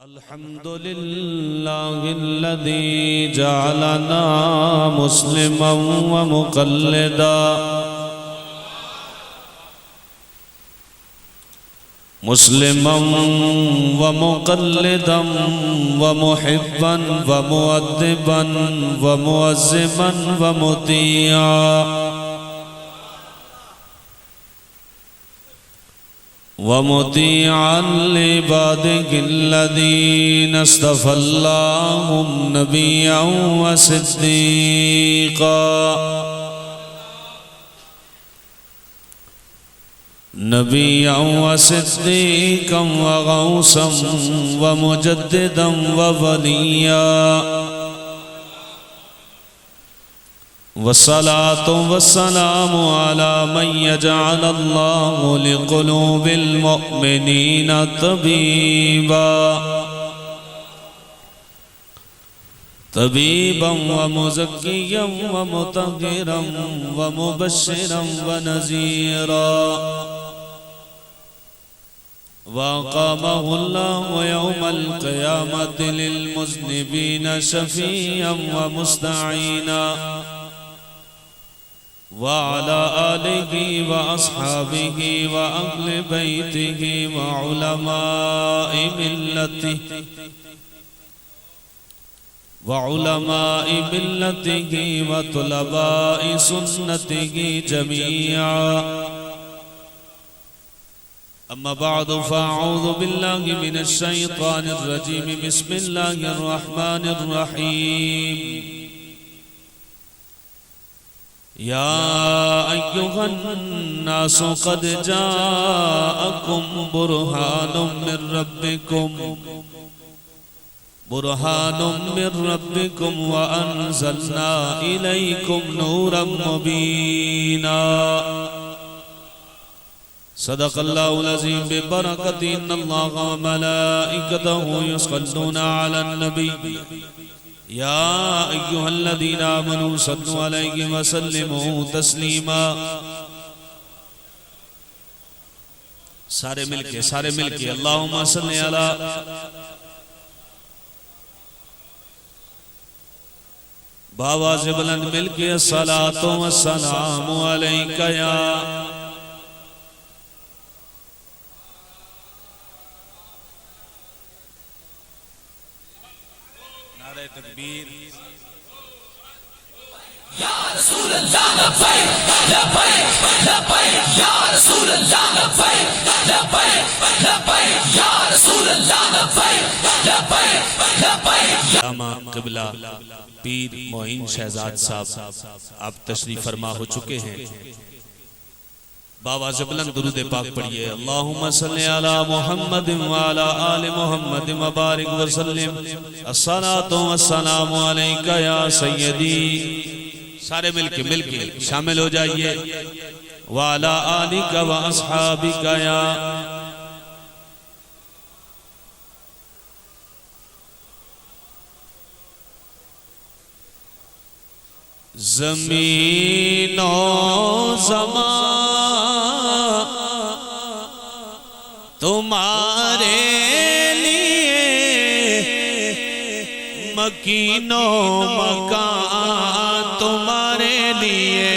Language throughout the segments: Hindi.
अल्हम्दुलिल्लाहिल्लज़ी जअलना मुस्लिमन व मुक़ल्लिदा मुस्लिमन व मुक़ल्लिदन व मुहिब्बन व मुअद्दिबन व मुअज़्ज़िमन व मुतीआ वमुतीअन लिइबादिहिल्लज़ीना इस्तफ़ल्लाहुम नबिय्यन व सिद्दीक़ा नबिय्यन व सिद्दीक़न व गौसन व मुजद्दिदन व वलिय्या वस्सलातु वस्सलामु अला मन यजअलल्लाहु लिक़ुलूबिल मुअ्मिनीना तबीबन व मुज़क्कियन व मुतह्हिरन व मुबश्शिरन व नज़ीरा वक़ामहुल्लाहु यौमल क़ियामति लिल मुज़्निबीना शफ़ीअन व मुस्तईना व अला आलिहि व अस्हाबिहि व अहले बैतिहि व उलमाए मिल्लतिहि व तुलबाए सुन्नतिहि जमीआ अम्मा बअदु फ़अऊज़ु बिल्लाहि मिनश शैतानिर रजीम बिस्मिल्लाहिर रहमानिर रहीम या अय्युहन्नासु क़द जाअकुम बुरहानुम मिर रब्बिकुम व अंज़लना इलैकुम नूरम मुबीना सदक़ल्लाहुल अज़ीम बिबरकति इन्नल्लाह व मलाइकतहु युसल्लूना अलन नबी या अय्युहल्लज़ीना आमनू सल्लु अलैहि व सल्लिमू तस्लीमा। सारे मिलके अल्लाहुम्मा सल्लि अला बावाज़ बुलंद मिलके अस्सलातु वस्सलामु अलैका या तकबीर या रसूल अल्लाह लब्बैक लब्बैक लब्बैक या रसूल अल्लाह लब्बैक लब्बैक लब्बैक या रसूल अल्लाह लब्बैक लब्बैक लब्बैक। अल्लामा क़िबला पीर मोइन शहजाद साहब आप तशरीफ फरमा हो चुके हैं। बाबा बुलंद दुरूद पाक पढ़िए। अल्लाहुम्मा सल्लि अला मुहम्मद व अला आलि मुहम्मद व बारिक व सल्लिम अस्सलातु वस्सलामु अलैका या सय्यदी। सारे मिलके शामिल हो जाइए। व अला आलिका व अस्हाबिका या ज़मीनो ज़मान तुम्हारे लिए मकीनो मकान तुम्हारे लिए।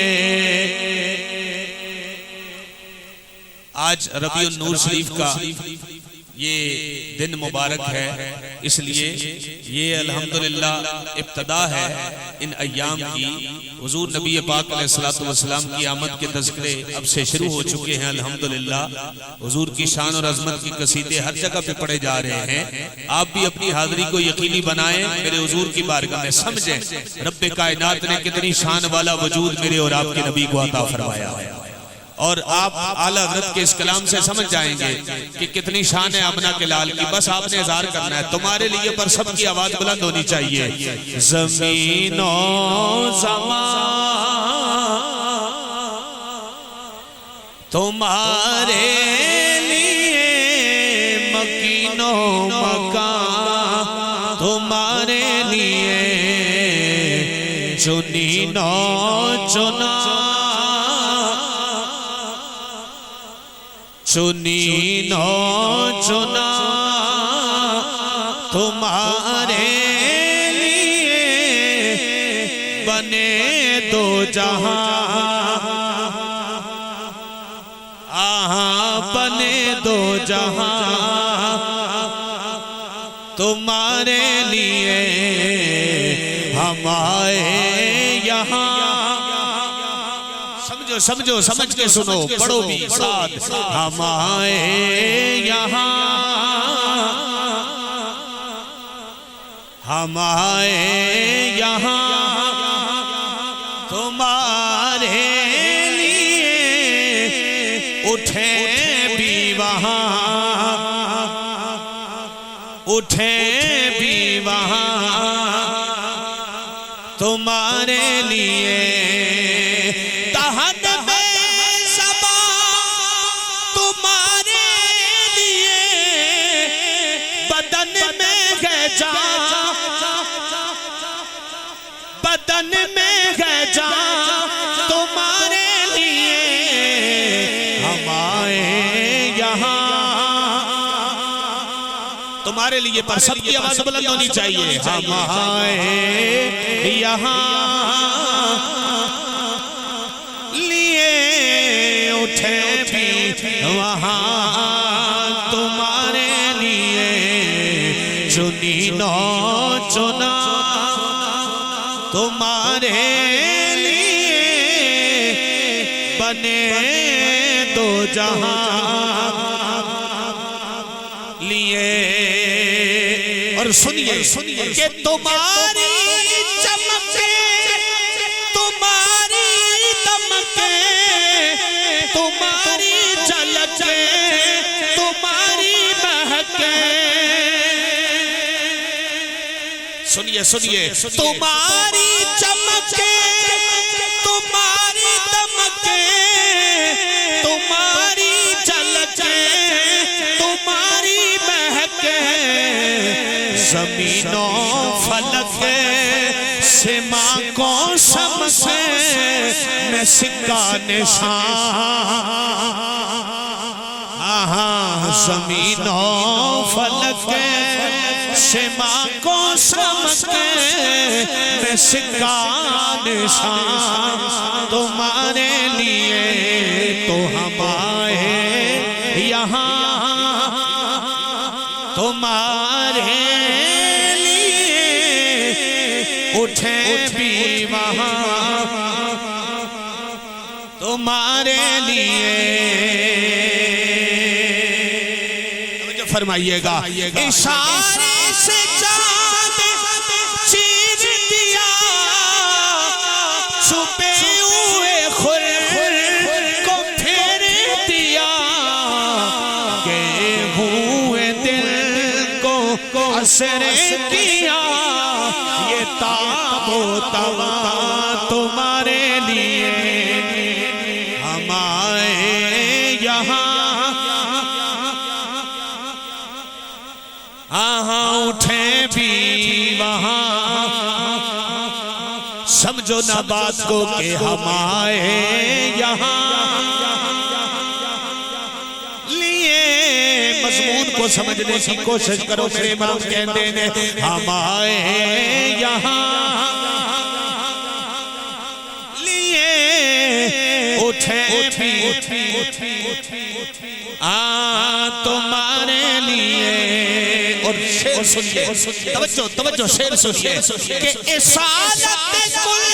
आज रबीउन नूर शरीफ का ये दिन मुबारक है, इसलिए ये अल्हम्दुलिल्लाह इब्तिदा है इन अय्याम की। हुजूर नबी पाक अलैहिस्सलातु वस्सलाम की आमद के तज़किरे अब से शुरू हो चुके हैं। अल्हम्दुलिल्लाह हुजूर की शान और अज़मत की कसीदे हर जगह पे पढ़े जा रहे हैं। आप भी अपनी हाज़िरी को यकीनी बनाएं, मेरे हुजूर की बारगाह में समझें रब्बे कायनात ने कितनी शान वाला वजूद मेरे और आपके नबी को अता फरमाया है। और आप आला हज़रत के इस कलाम से समझ जाएंगे कि कितनी शान है आमना के लाल की। बस आपने इज़हार करना है, तुम्हारे लिए पर सबकी आवाज बुलंद होनी चाहिए। ज़मीनो ज़मान तुम्हारे लिए मकीनो मकान तुम्हारे लिए चुनी नो चुना चुनी नो चुना तुम्हारे लिए बने दो जहां, बने दो जहां तुम्हारे लिए हम आए यहाँ। समझो समझो समझ के सुनो, पढ़ो भी साथ। हम आए यहाँ, हम आए यहाँ तुम्हारे लिए, उठे भी वहाँ, उठे भी वहाँ तुम्हारे लिए। तहन में सबा तुम्हारे लिए, बदन में गजा, बदन में गजा तुम्हारे लिए हम आए यहाँ तुम्हारे लिए। पर सबकी आवाज बुलंद होनी चाहिए। हम आए यहाँ लिए, उठे भी वहाँ तुम्हारे लिए। चुनी नो चुना तुम्हारे लिए, बने दो जहां लिए। और सुनिए सुनिए कि तुम्हारी चमके, तुम्हारी दमके, तुम्हारी झलके, तुम्हारी महके। सुनिए सुनिए, तुम्हारी चमके, तुम्हारी दमके, तुम्हारी झलके, तुम्हारी महके। ज़मीनों फलक सिमा को समसे में सिक्का निशान। ज़मीनों फलक सिमा को समके में सिक्का निशान तुम्हारे लिए। तो हम आए यहाँ तुम्हारे लिए, उठे भी वहाँ तुम्हारे लिए। जो फरमाइएगा, इशारे से चाँद चीर दिया, छुपे हुए खुर को फेर दिया। गए हुए दिल को असरे किया, ये ताबो तवा तुम्हारे लिए हम आए यहाँ। उठे भी वहाँ, समझो ना बात को कि हम आए यहाँ लिए। मजमून को समझने की कोशिश करो। मेरे इमाम कहते हैं हम आए यहाँ लिए, उठे भी तुम्हारे लिए। और शेर सुनिए, तवज्जो तवज्जो, शेर सुनिए कि इसालत कुल,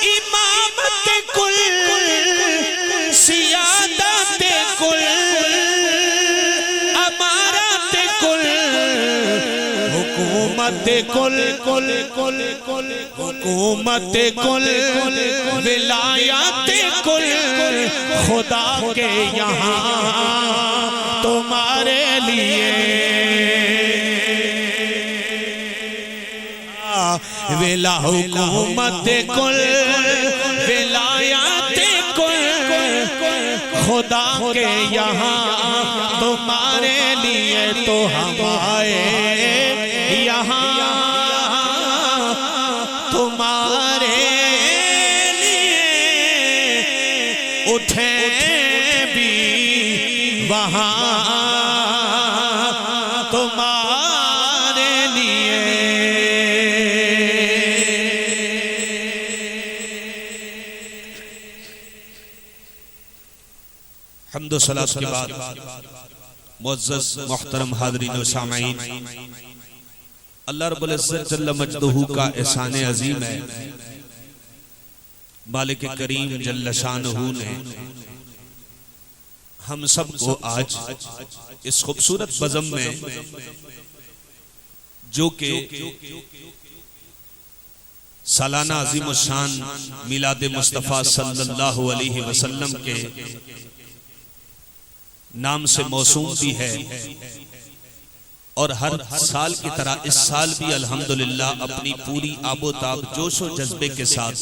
इमामत कुल, सियादत कुल, अमारत कुल, हुकूमत कुल, हुकूमत कुल, विलायत कुल, खुदा के यहाँ तुम्हारे लिए। विला हुकूमत कुल, विलायत कुल, खुदा के यहाँ तुम्हारे लिए। तो हम आए यहाँ तुम्हारे लिए, उठे भी वहाँ तुम्हारे हम्दो सलात के बाद मुअज़्ज़ज़ मोहतरम हाज़रीन व सामईन, अल्लाह रब्बुल इज़्ज़त जल्ल मजदहू का एहसान अजीम है। मालिक करीम जल्ल शानहू ने हम सब को आज इस खूबसूरत बज़म में, जो के सालाना अजीम शान मिलाद मुस्तफ़ा सल्लल्लाहु अलैहि वसल्लम के नाम से मौसूम भी है, और हर साल की तरह इस साल भी अल्हम्दुलिल्लाह अपनी पूरी आबोताब जोश व जज्बे के साथ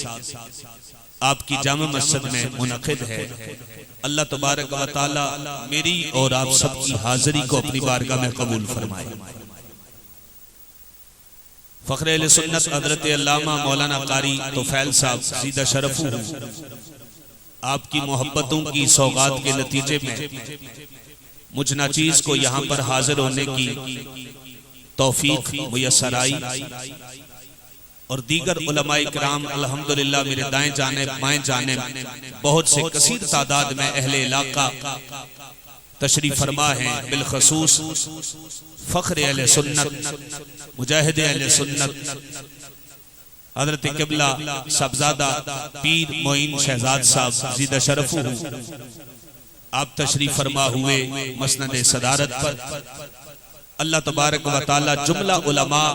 आपकी जामा मस्जिद में मुनक़िद है। अल्लाह तबारक व तआला मेरी और आप सबकी हाजिरी को अपनी बारगाह में कबूल फरमाए। फ़ख्र अहले सुन्नत हज़रत अल्लामा मौलाना कारी तोफैल साहब सीदा शरफू, आपकी मोहब्बतों की सौगात के नतीजे में मुझ नाचीज़ को यहाँ पर हाजिर होने की तौफीक मुयस्सर आई, और दीगर उलमाए किराम अल्हम्दुलिल्लाह मेरे दाएं जाने बाएं जाने बहुत से कसीर तादाद में अहले इलाका तशरीफ फरमा हैं। बिलखसूस फ़ख्र अहले सुन्नत, मुजाहिद अहले सुन्नत हज़रत क़िबला साहबज़ादा पीर मोइन शहजाद साहब ज़ीदा शरफू, आप तशरीफ फरमा हुए मसनद सदारत पर। अल्लाह तबारक व तआला जुमला उलमा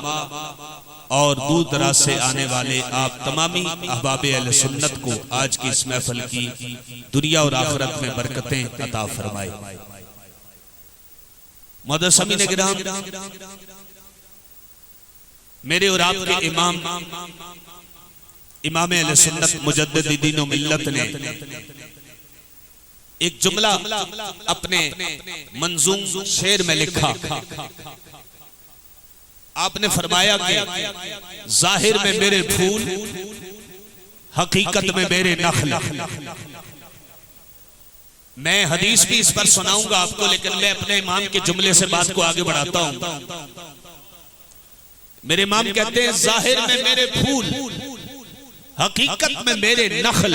और दूर दराज से आने वाले आप तमामी अहबाब अहले सुन्नत को आज की इस महफिल की दुनिया और आखिरत में बरकतें अता फरमाए। मुअज़्ज़ज़ीन किराम, मेरे और आपके इमाम इमाम अहले सुन्नत मुजद्दिद दीन व मिल्लत ने एक जुमला अपने मंजूम शेर में लिखा। आपने फरमाया कि जाहिर में मेरे फूल, हकीकत में मेरे नखल। मैं हदीस भी इस पर सुनाऊंगा आपको, लेकिन मैं अपने इमाम के जुमले से बात को आगे बढ़ाता हूं। मेरे इमाम कहते हैं जाहिर में मेरे फूल, हकीकत में मेरे नखल।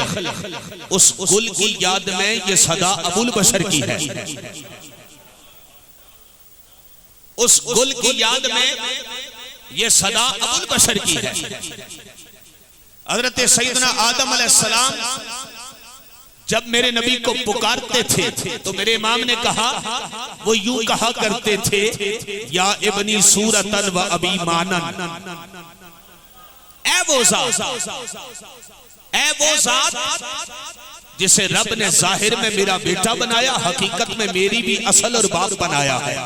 उस गुल की याद में ये सदा अबुल बशर की है। उस गुल की याद में ये सदा अबुल बशर की है। हज़रत सैयदना आदम अलैहिस्सलाम जब मेरे नबी को पुकारते थे तो मेरे इमाम ने कहा, वो यूं कहा करते थे, या इब्नी सूरतन व अबी मानन, ऐ वो ज़ात जिसे रब ने जाहिर में मेरा बेटा बनाया, हकीकत में मेरी भी असल और बाप बनाया है।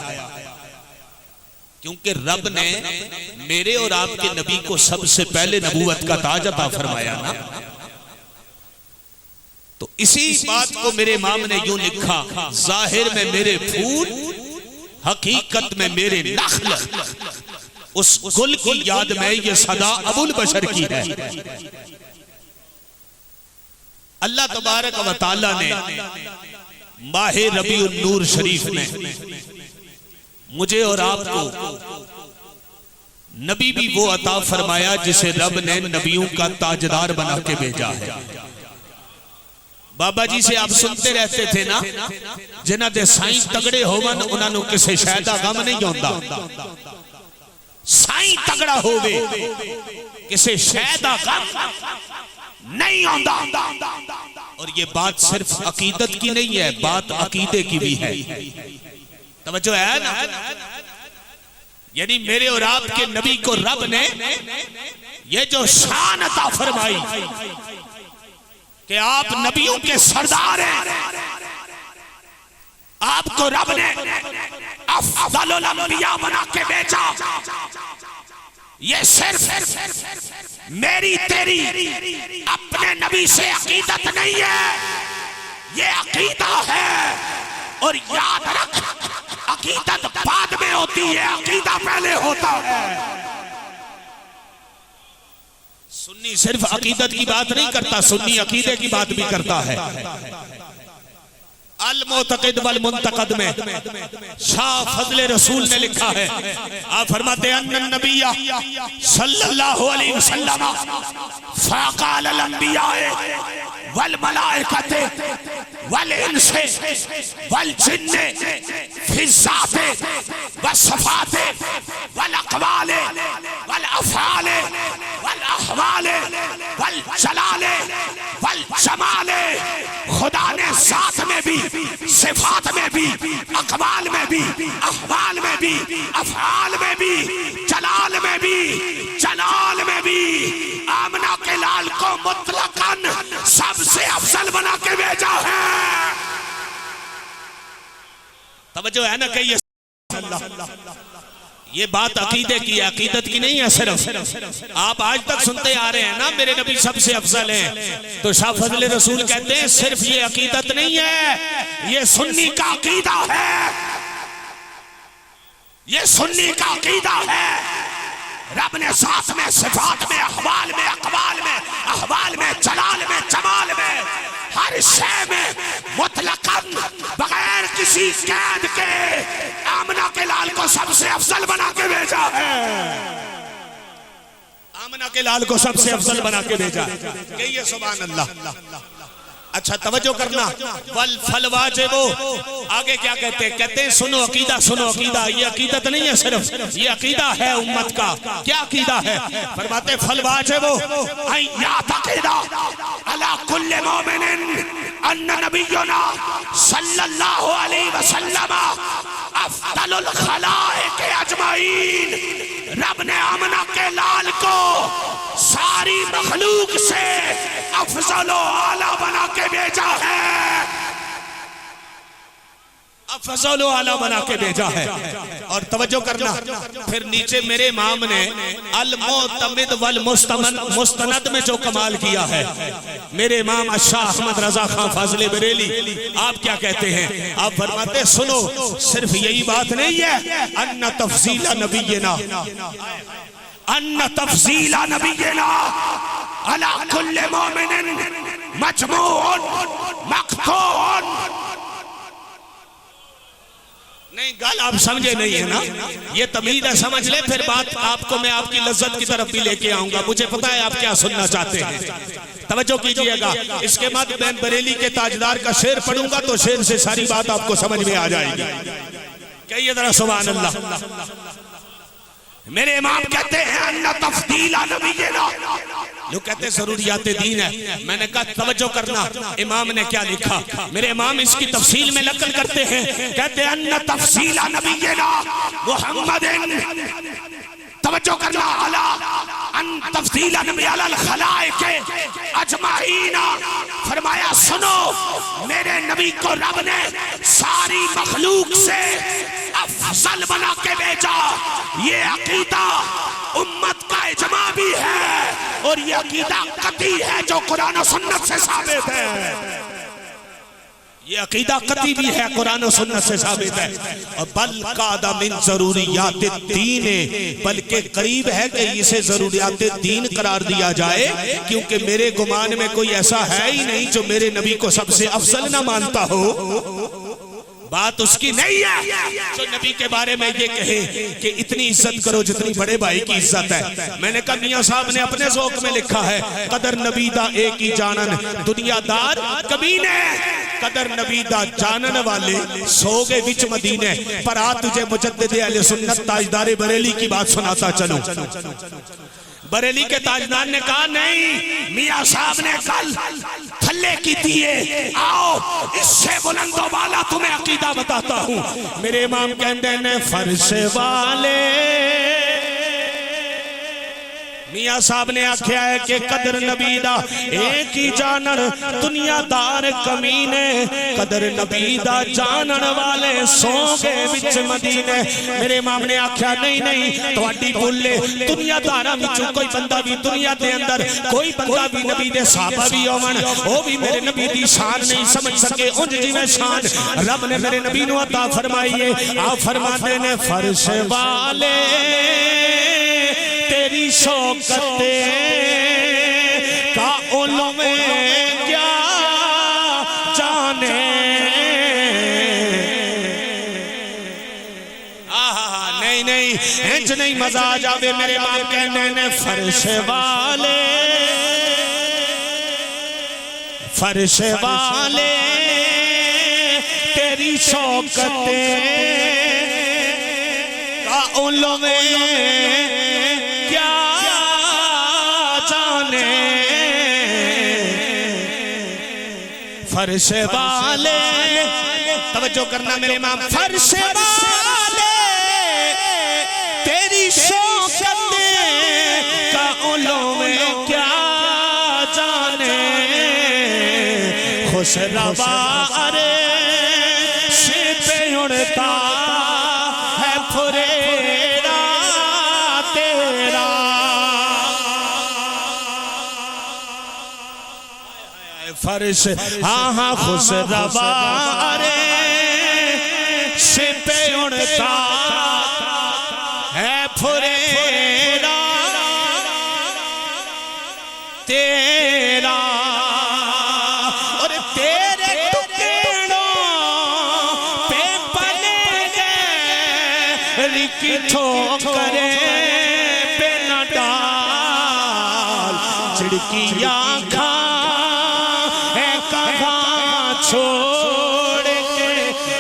क्योंकि रब ने मेरे और आपके नबी को सबसे पहले नबूवत का ताज अता फरमाया ना। तो इसी बात को मेरे इमाम ने यूं लिखा, जाहिर में मेरे फूल, हकीकत में मेरे नखल। उस गुल की याद में ये सदा अबुल बशर की है। अल्लाह तबारक व तआला ने माहे रबीउन नूर शरीफ में मुझे और आपको नबी भी वो अता फरमाया जिसे रब ने नबियों का ताजदार बना के भेजा है। बाबा जी से आप सुनते रहते थे ना, जिन्हां दे साईं तगड़े होवन उन्हां नूं किसे शै दा गम नहीं आउंदा। साईं तगड़ा होवे किसे शै दा गम नहीं आउंदा। और ये बात सिर्फ अकीदत की नहीं है, बात अकीदे की भी है। तवज्जो है ना? यानी मेरे और आपके नबी को रब ने ये जो शान अता फरमाई कि आप नबियों के सरदार हैं, आपको रब ने अफजलुल अंबिया बना के भेजा। ये सिर्फ मेरी तेरी अपने नबी से अकीदत नहीं है, ये अकीदा है। और याद रख, अकीदत बाद में होती है, अकीदा पहले होता है। सुन्नी सिर्फ अकीदत की बात नहीं करता, सुन्नी अकीदे की बात भी करता है। अल मुतक़िद वल मुंतक़द में शाह फजले रसूल ने लिखा है, आप फरमाते हैं अन्नन नबिय्या सल्लल्लाहु अलैहि वसल्लम फ़क़ाल अल अंबिया वल मलाइकते वल इंसे वल जिन्ने फिज़ाते व सफाते वल अक़वाले वल अफ़आले वल अहवाले वल जलाले वल जमाले। खुदा ने ज़ात में भी, सिफ़ात में भी, अक़वाल में भी, अहवाल में भी, अफ़आल में भी, जलाल में भी, जलाल में भी आमना के लाल को मुतलकन सबसे अफजल बना के भेजा है। तवज्जो है ना? कहिए ये बात अकीदे की है, अकीदत की नहीं है। सिर्फ आप आज तक सुनते आ रहे हैं ना मेरे नबी सबसे अफजल हैं, तो शाह फजल रसूल कहते हैं सिर्फ ये अकीदत नहीं है, ये सुन्नी का अकीदा है, ये सुन्नी का अकीदा है। रब ने ज़ात में, सिफात में, अहवाल में, अक़वाल में, अहवाल में, जलाल में, जमाल में, हर शय में मुतलकन बगैर किसी कैद के आमना के लाल को सबसे अफजल बना के भेजा है। आमना के लाल को सबसे अफजल बना के भेजा। कहिए सुभान अल्लाह। अच्छा तवज्जो करना। वल फल वाजिबो, आगे क्या कहते हैं? कहते हैं सुनो अकीदा, सुनो अकीदा। ये अकीदत नहीं है सिर्फ, ये अकीदा है उम्मत का। क्या अकीदा है? फरमाते फल वाजिबो अय्या तक़ीदा अला कुल्ले मोमिनिन अन्ना नबियुना सल्लल्लाहु अलैहि वसल्लम अफदलुल खलाइक अजमाइन। रब ने आमना के लाल को सारी मखलूक से अफजल आला बना के भेजा है, अफजल आला बना के भेजा है। और तवज्जो करना, फिर नीचे मेरे इमाम ने अल मुतमिद वल मुस्तनद में जो कमाल किया है, मेरे इमाम शाह अहमद रजा खान फाजिल बरेली, आप क्या कहते हैं? आप फरमाते सुनो सिर्फ यही बात नहीं है, अन्ना तफसीला नबीना, अन्ना तफसीला नबीना अला कुल्ले मोमिनिन मजमून मक्तून। नहीं गल आप समझे नहीं है ना, ये तमीद है, समझ ले। फिर बात आपको मैं आपकी लज्जत की तरफ भी लेके आऊंगा, मुझे पता है आप क्या सुनना चाहते हैं। तवज्जो कीजिएगा। इसके बाद मैं बरेली के ताजदार का शेर पढ़ूंगा तो शेर से सारी बात आपको समझ में आ जाएगी। कहिए जरा सुभान अल्लाह। मेरे इमाम कहते हैं अन्ना तफदीला नबीना, लोग कहते हैं ज़रूरियात दीन है। मैंने कहा तवज्जो करना, इमाम ने क्या लिखा। मेरे इमाम इसकी तफसील में नकल करते हैं, कहते हैं अन्ना तफसीला नबीना मुहम्मदिन, तवज्जो करना, अला अन तफसीला नबी अलल खलाइक अजमाइना। फरमाया सुनो मेरे नबी को रब ने सारी मखलूक से अफजल बना के भेजा। ये अकीदा उम्मत का इजमा भी है और ये अकीदा कती है जो कुरान और सुन्नत से साबित है। ये अकीदा कती भी है, कुरान और सुन्नत से साबित है। और बल कादा मिन ज़रूरियात दीन, बल्कि करीब है कि इसे ज़रूरियात दीन करार दिया जाए, क्योंकि मेरे गुमान में कोई ऐसा है ही नहीं जो मेरे नबी को सबसे अफजल ना मानता हो। बात उसकी नहीं है जो नबी के बारे में ये कहे कि इतनी इज्जत करो जितनी बड़े भाई की इज्जत है। मैंने कहा मियां साहब ने अपने ज़ौक़ में लिखा है, कदर नबी दा एक ही जानन दुनियादार कमीने, कदर नबी दा जानन वाले सो गए विच मदीने। पर आ तुझे मुजद्दिद अहले सुन्नत ताजदार बरेली की बात सुनाता चलो। बरेली के ताजदार ने कहा नहीं, मियां साहब ने कल थल्ले की दिए, आओ इससे बुलंदो वाला तुम्हें अकीदा बताता हूं। मेरे इमाम कहते ने फर्श वाले, मियां साहब ने आख्या है कि कदर नबी दा एक ही जानन दुनियादार कमीने, कदर नबी दा जानन वाले सो गए विच मदीने। मेरे इमाम ने आख्या नहीं नहीं तुहाडी भुल्ले, दुनियादारां विचों कोई बंदा भी दुनिया दे अंदर कोई बंदा भी नबी दे सहाबा भी होवन, वो भी मेरे नबी दी शान नहीं समझ सके, उंज जिवें शान रब ने मेरे नबी नूं अता फरमाई है। आप फरमाते ने फर्श वाले तेरी शौकते का उलमे क्या जाने। नहीं नहीं इंज नहीं मजा आ जावे। मेरे बाप कहने ने फर्श वाले, फर्श वाले तेरी शौकते का उलवे क्या जाने, फर्श वाले, तवज्जो करना मेरे इमाम, फर्श वाले तेरी शौकते का उलवे क्या जाने, खुश रवा अरे पे उड़ता है फुरेरा तेरा, फर्श हाँ हाँ खुश रवा अरे पे उड़ता है फुरेरा तेरा, और तेरे की ठोकरे पे न डाल, चिड़की आँखा है कहाँ छोड़ के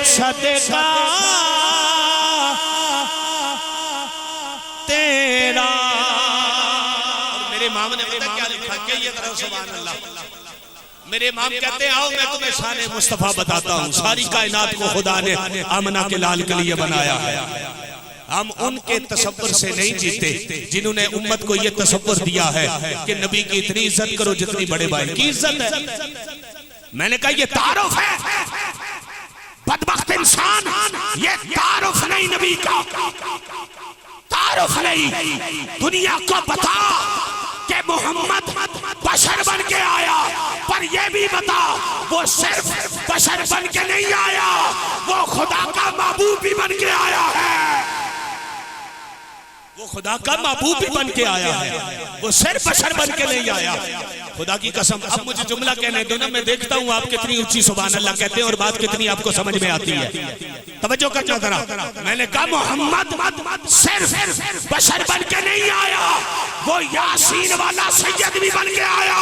सदका तेरा। और मेरे इमाम ने पता क्या लिखा, कहिए तरह सुभान अल्लाह। मेरे इमाम कहते हैं आओ मैं तुम्हें शान मुस्तफा बताता हूँ। सारी कायनात को खुदा ने आमना के लाल के लिए बनाया है। हम उनके तसव्वुर से नहीं जीते जिन्होंने उम्मत को यह तसव्वुर दिया है कि नबी की इतनी इज्जत करो जितनी बड़े भाई की इज्जत है। मैंने कहा ये तारुफ है, बदबख्त इंसान, ये तारुफ नहीं नबी का, तारुफ नहीं। दुनिया को बता कि मोहम्मद बशर बन के आया, पर यह भी बता वो सिर्फ बशर बन के नहीं आया, वो खुदा का महबूब भी बन के आया है। वो खुदा का महबूब भी बन के आया है, वो सिर्फ बशर बन के नहीं आया। खुदा की कसम, अब मुझे जुमला कहने दो ना, मैं देखता हूँ आप कितनी ऊंची सुभान अल्लाह कहते हैं और बात कितनी आपको समझ में आती है। तवज्जो करना जरा, मैंने कहा मोहम्मद सिर्फ बशर बन के नहीं आया, वो यासीन वाला सैयद भी बन के आया।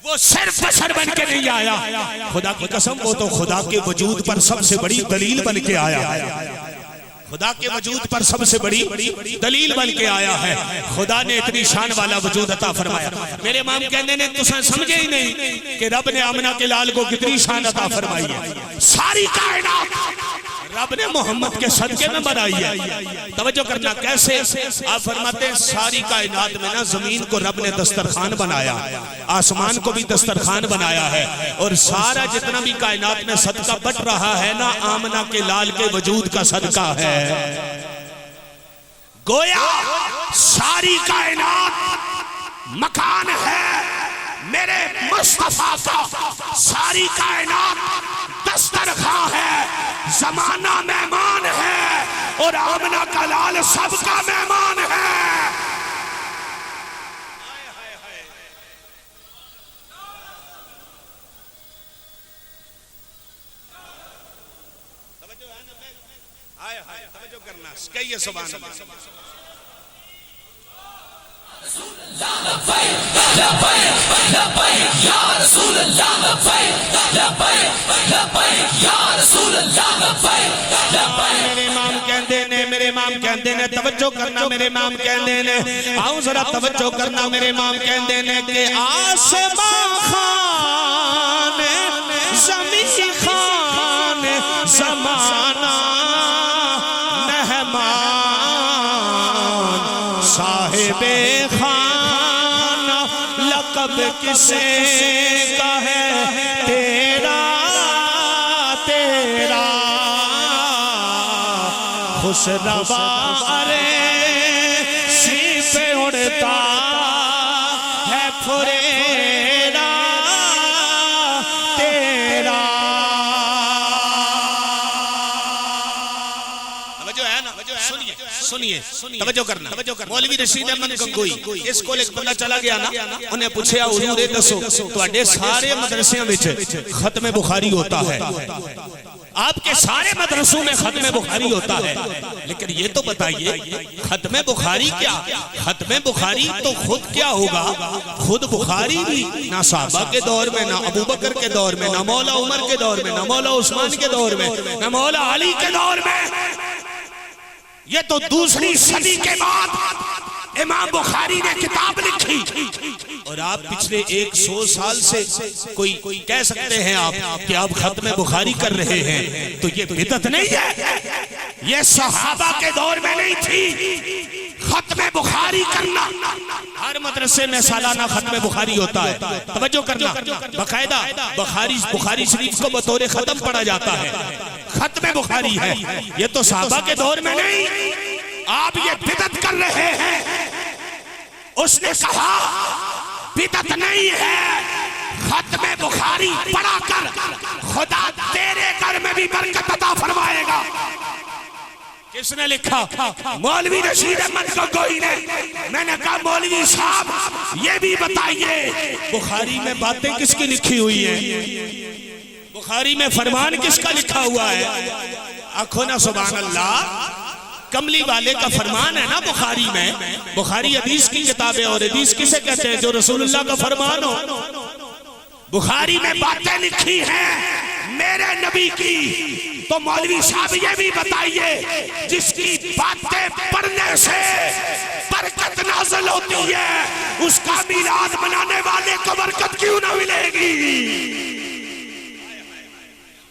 वो सिर्फ बशर बन के नहीं आया, खुदा की कसम वो तो खुदा के वजूद पर सबसे बड़ी दलील बन के आया। खुदा के वजूद पर सबसे बड़ी दलील बन के आया है। खुदा ने इतनी शान वाला वजूद अता फरमाया। मेरे इमाम कहने ने तुझे समझे ही नहीं कि रब ने आमना के लाल को कितनी शान अता फरमाई है। सारी कायनात रब ने मोहम्मद के सदके में बनाई है। तवज्जो करना कैसे, आप फरमाते हैं सारी कायनात में ना जमीन को रब ने दस्तरखान बनाया, आसमान को भी दस्तरखान बनाया है, और सारा जितना भी कायनात में सदका बट रहा है ना आमना के लाल के वजूद का सदका है। गोया सारी कायनात मकान है मेरे मुस्तफा का, सारी कायनात दस्तरखान है, जमाना मेहमान है और आमना का लाल सबका मेहमान है। तवज्जो करना, कहिए सुभान अल्लाह। मेरे इमाम कहते ने तवज्जो करना, मेरे इमाम कहते ने आओ जरा तवज्जो करना, मेरे इमाम कहते ने कि आसमां खान ज़मीन खान ज़माना मेहमान साहिबे खाना लक़ब किसे का है तेरा तेरा, खुश रवा अरे सी पे उड़ता है फुरेरा तेरा। सुनिए तवज्जो करना, मौलवी रशीद अहमद गंगोई इस कोल एक बंदा चला गया ना, उन्हें पूछा हुजूर ये दसो तुहाडे सारे मदरसियां विच खत्म बुखारी होता है, आपके सारे मदरसों में खत्म बुखारी होता है, लेकिन ये तो बताइए खत्म बुखारी क्या? खत्म बुखारी तो खुद क्या होगा? खुद बुखारी भी ना साहबा के दौर में, ना अबू बकर के दौर में, ना मौला उमर के दौर में, ना मौला उस्मान के दौर में, ना मौला अली के दौर में। ये तो दूसरी सदी के बाद इमाम बुखारी ने किताब लिखी और आप पिछले 100 साल से कोई कह सकते हैं आप कि आप खत्म बुखारी कर रहे हैं, तो ये बिदअत नहीं है। ये सहाबा के दौर में नहीं थी खत्म बुखारी करना। हर मदरसे में सालाना खत्म बुखारी होता है, तवज्जो करना। बाकायदा बुखारी शरीफ को बतौर खत्म पढ़ा जाता है, खत्म बुखारी है। ये तो सहाबा के दौर में नहीं, आप ये बिदअत कर रहे हैं। उसने कहा बिदअत नहीं है, खत्म बुखारी पढ़ा कर खुदा तेरे घर में भी बरकत अता फरमाएगा। किसने लिखा? मौलवी रशीद अहमद गंगोही ने। मैंने कहा मौलवी साहब ये भी बताइए बुखारी में बातें किसकी लिखी हुई है? बुखारी में फरमान किसका लिखा हुआ है? आखो ना सुभान अल्लाह, कमली वाले का फरमान है ना बुखारी में। बुखारी हदीस की किताब है, और हदीस किसे कहते हैं? जो रसूलुल्लाह का फरमान हो। बुखारी में बातें लिखी हैं मेरे नबी की, तो मौलवी साहब ये भी बताइए जिसकी बातें पढ़ने से बरकत नाज़िल होती है, उसका मिलाद मनाने वाले को बरकत क्यों ना मिलेगी?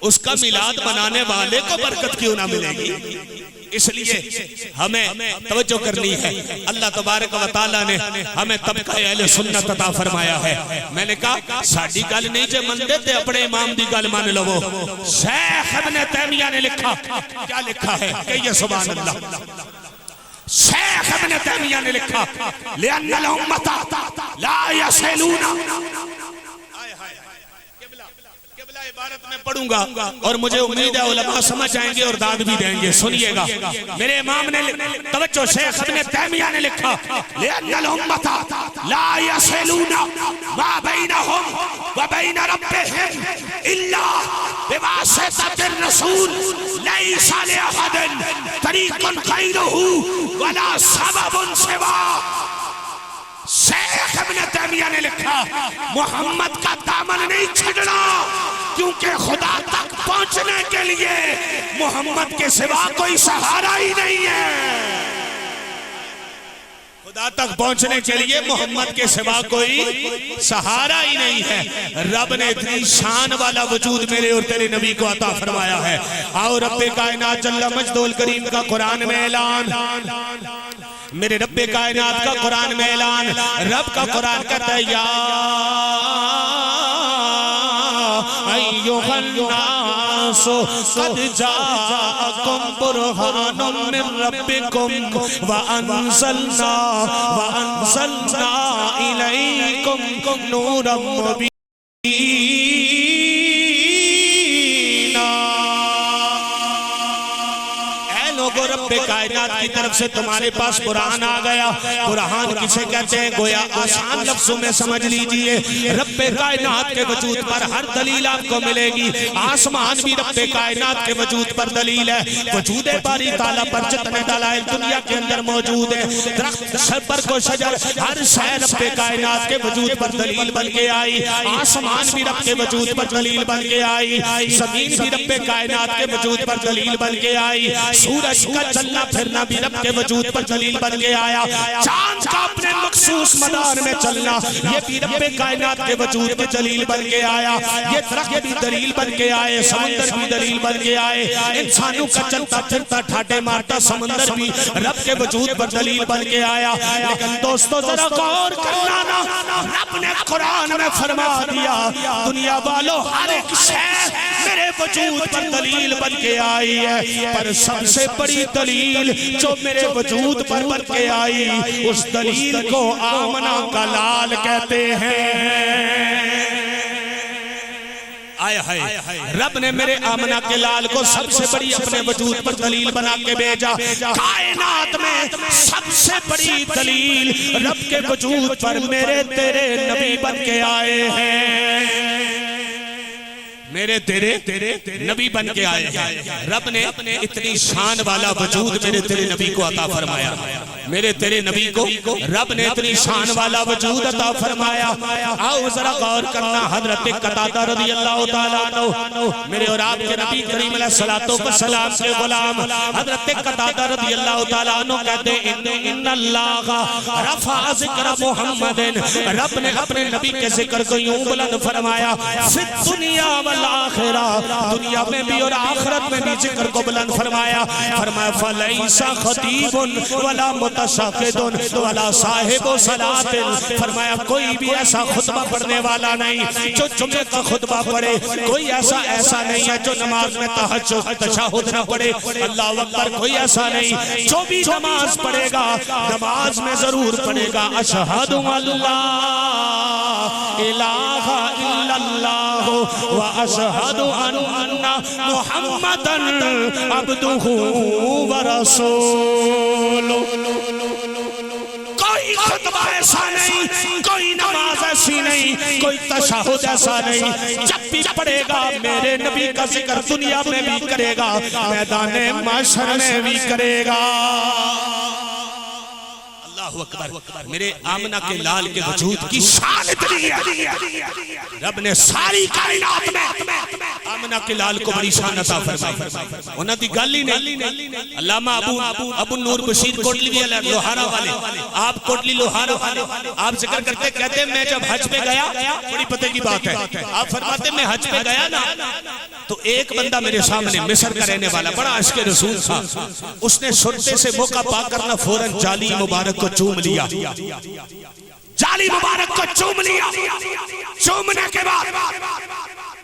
उसका मिलाद मनाने वाले को बरकत क्यों ना मिलेगी? इसलिए हमें तवज्जो करनी है। अल्लाह तबारक व तआला ने हमें तबका अहले सुन्नत अता फरमाया है। मैंने कहा साडी गल नहीं जे मनदे ते अपने इमाम दी गल मान लवो। शेख इब्न तैमिया ने लिखा, क्या लिखा है? कहिए सुभान अल्लाह। शेख इब्न तैमिया ने लिखा लिअन्नल उम्मता ला यसलूना। इबारत में पढ़ूंगा और मुझे उम्मीद है उलमा समझ आएंगे और दाद भी देंगे। सुनिएगा, मेरे इमाम ने तवज्जो, शेख इब्न तैमिया ने लिखा लिअन्नल उम्मता ला यसलूना मा बैनहुम व बैन रब्बिहिम इल्ला बिवासिततिर रसूल लैसा लिअहदिन तरीकुन गैरुहु वला सबबुन सिवा। शेख इब्न तैमिया ने लिखा मोहम्मद का दामन नहीं छड़ना, क्योंकि खुदा तक पहुंचने के लिए मोहम्मद के सिवा कोई सहारा ही नहीं है। खुदा तक पहुंचने के लिए मोहम्मद के सिवा कोई सहारा ही नहीं है। रब ने इतनी शान वाला वजूद मेरे और तेरे नबी को अता फरमाया है। आओ रब्बे कायनात जल्ल मजदुल करीम का कुरान में ऐलान, मेरे रब्बे कायनात का कुरान में ऐलान। रब का कुरान कहता है या अय्युहन्नासु क़द जाअकुम बुरहानुम मिन रब्बिकुम व अंज़लना इलैकुम नूरम मुबीना। रब्बे कायनात की तरफ से तुम्हारे पास कुरान आ गया। कुरान किसे कहते हैं? गोया आसान लफ्जों में समझ लीजिए, रब्बे कायनात के वजूद पर हर दलील आपको मिलेगी। आसमान भी रब्बे कायनात के वजूद पर दलील है। वजूद बारी ताला पर जितने दलाइल दुनिया के अंदर मौजूद है, दरख्त सबर को शजर हर शय रब्बे कायनात के वजूद पर दलील बन के आई। आसमान भी रब के वजूद पर दलील बन के आई, जमीन भी रब्बे कायनात के वजूद पर दलील बन के आई। सूरज का चलना फिरना भी रब के वजूद पर दलील बन के आया। चांद का अपने मखसूस मदार में चलना ये भी रब्बे कायनात के वजूद पर दलील बन के आया। ये दरख्त भी दलील बन के आए, समुंदर भी दलील बन के आए। इंसानों का चलता फिरता ठाटे मारता समुंदर भी रब के वजूद पर दलील बन के आया। लेकिन दोस्तों जरा गौर करना ना, रब ने कुरान में फरमा दिया दुनिया वालों हर एक शय मेरे वजूद पर दलील बन के आई है, पर सबसे बड़ी दलील जो मेरे वजूद पर बन के आई उस दलील को आमना का लाल कहते हैं। आय हाय, रब ने मेरे आमना के लाल को सबसे बड़ी अपने वजूद पर दलील बना के भेजा। कायनात में सबसे बड़ी दलील रब के वजूद पर मेरे तेरे नबी बन के आए हैं। मेरे तेरे नबी बन के आए हैं। रब ने इतनी शान वाला वजूद मेरे तेरे नबी को अता फरमाया। मेरे तेरे नबी को रब ने इतनी शान वाला वजूद अता फरमाया। आओ जरा गौर करना, हजरत कतादा रज़ियल्लाहु ताला अन्हु मेरे और आपके नबी करीम अलैहिस्सलातु वस्सलाम के गुलाम हजरत कतादा रज़ियल्लाहु ताला अन्हु कहते हैं इन्नल्लाह रफ़ा ज़िक्र मुहम्मदिन, रब ने अपने नबी के जिक्र को यूं बुलंद फरमाया फिद दुनिया वल आखिरा, दुनिया में भी और आखिरत में भी जिक्र को बुलंद फरमाया। फरमाया फलैसा खतीबुन वला मुतशक्किदुन वला साहिबु सलातिन, फरमाया कोई भी ऐसा खुतबा पढ़ने वाला नहीं जो जुमे का खुतबा पढ़े, कोई ऐसा नहीं है जो नमाज में तहज्जुद तशहुद न पढ़े, अल्लाह अकबर, कोई ऐसा नहीं जो भी नमाज पढ़ेगा नमाज में जरूर पढ़ेगा अशहदु अल्ला इलाहा इल्लल्लाह व अशहदु अन्ना मुहम्मदन अब्दुहु व रसूलुहु। कोई खुतबा ऐसा नहीं, कोई नमाज ऐसी नहीं, कोई तशहुद ऐसा नहीं, जब भी पढ़ेगा मेरे नबी का जिक्र दुनिया में भी करेगा, मैदान महशर में भी करेगा। अल्लाहु अकबर। मेरे आमना के लाल के वजूद की शान इतनी है, रब ने सारी कायनात में आमना के लाल को बड़ी शान अता फरमाई। उन्हां दी गल ही नहीं। अल्लामा अबू नूर बशीर कोटली लोहारा वाले, आप कोटली लोहारा वाले, आप जिक्र करते कहते मैं जब हज पे गया, बड़ी पते की बात है, आप फरमाते मैं हज पे गया ना तो एक बंदा मेरे सामने मिस्र का रहने वाला बड़ा अश्क रसूल था, उसने सुरते से मौका पाकर ना फौरन जाली मुबारक को चूम लिया, जाली मुबारक को चूम लिया। चूमने के बाद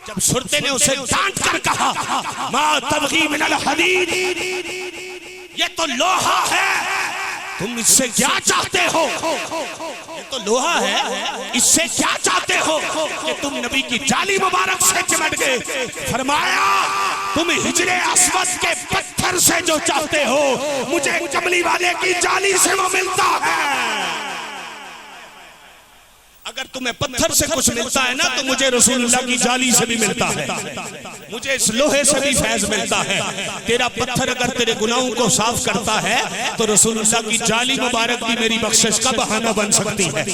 जब सुरते ने उसे डांट कर कहा मा तबगी मिनल हदीद, ये तो लोहा है, तुम इससे क्या चाहते हो? ये तो लोहा है, इससे क्या चाहते हो कि तुम नबी की जाली मुबारक से चिमट गए? फरमाया तुम हिजरे अस्वद के पत्थर से जो चाहते हो मुझे कमली वाले की जाली से वो मिलता है। अगर तुम्हें पत्थर से कुछ मिलता है ना तो मुझे रसूलुल्लाह की जाली से भी मिलता है, मुझे इस लोहे से भी फैज मिलता है। तेरा पत्थर अगर तेरे गुनाहों को साफ करता है तो रसूलुल्लाह की जाली मुबारक भी मेरी बख्शिश का बहाना बन सकती है।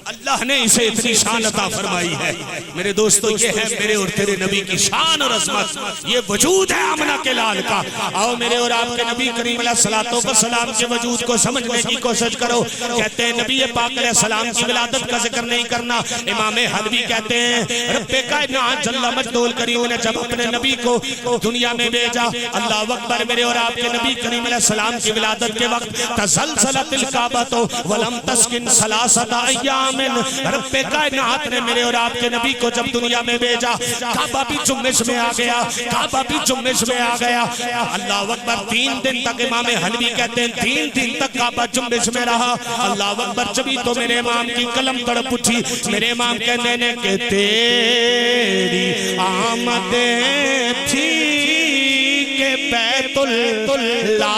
अल्लाह ने इसे इतनी शान अता फरमाई है। मेरे दोस्तों, ये है मेरे और तेरे नबी की शान और अजमत, ये वजूद है आमना के लाल का। आओ मेरे और आपके नबी करीम अलैहिस्सलातु वस्सलाम के वजूद को समझने की कोशिश करो। कहते हैं नबी पाक अलैहिस्सलाम की विलादत का जिक्र नहीं करना। इमाम हदवी कहते हैं रब्बे कायनात जल्ल मजदूल करीम ने जब अपने नबी को दुनिया में भेजा, अल्लाह अकबर, मेरे और आपके नबी करीम अलैहिस्सलाम की विलादत के वक्त तज़लज़लतिल काबतु वलम तस्किन सलासता अय्यामिन, रब्बे कायनात ने मेरे और आपके नबी को जब दुनिया में भेजा काबा भी जुम्मिश में आ गया, काबा भी जुम्मिश में आ गया। अल्लाह अकबर, 3 दिन तक इमाम हदवी कहते हैं 3 दिन तक काबा जुम्मिश में रहा। अल्लाह अकबर, जब तो मेरे इमाम की कलम तड़प उठी। मेरे इमाम कहने ने कि तेरी आमद थी के बैतुल्ला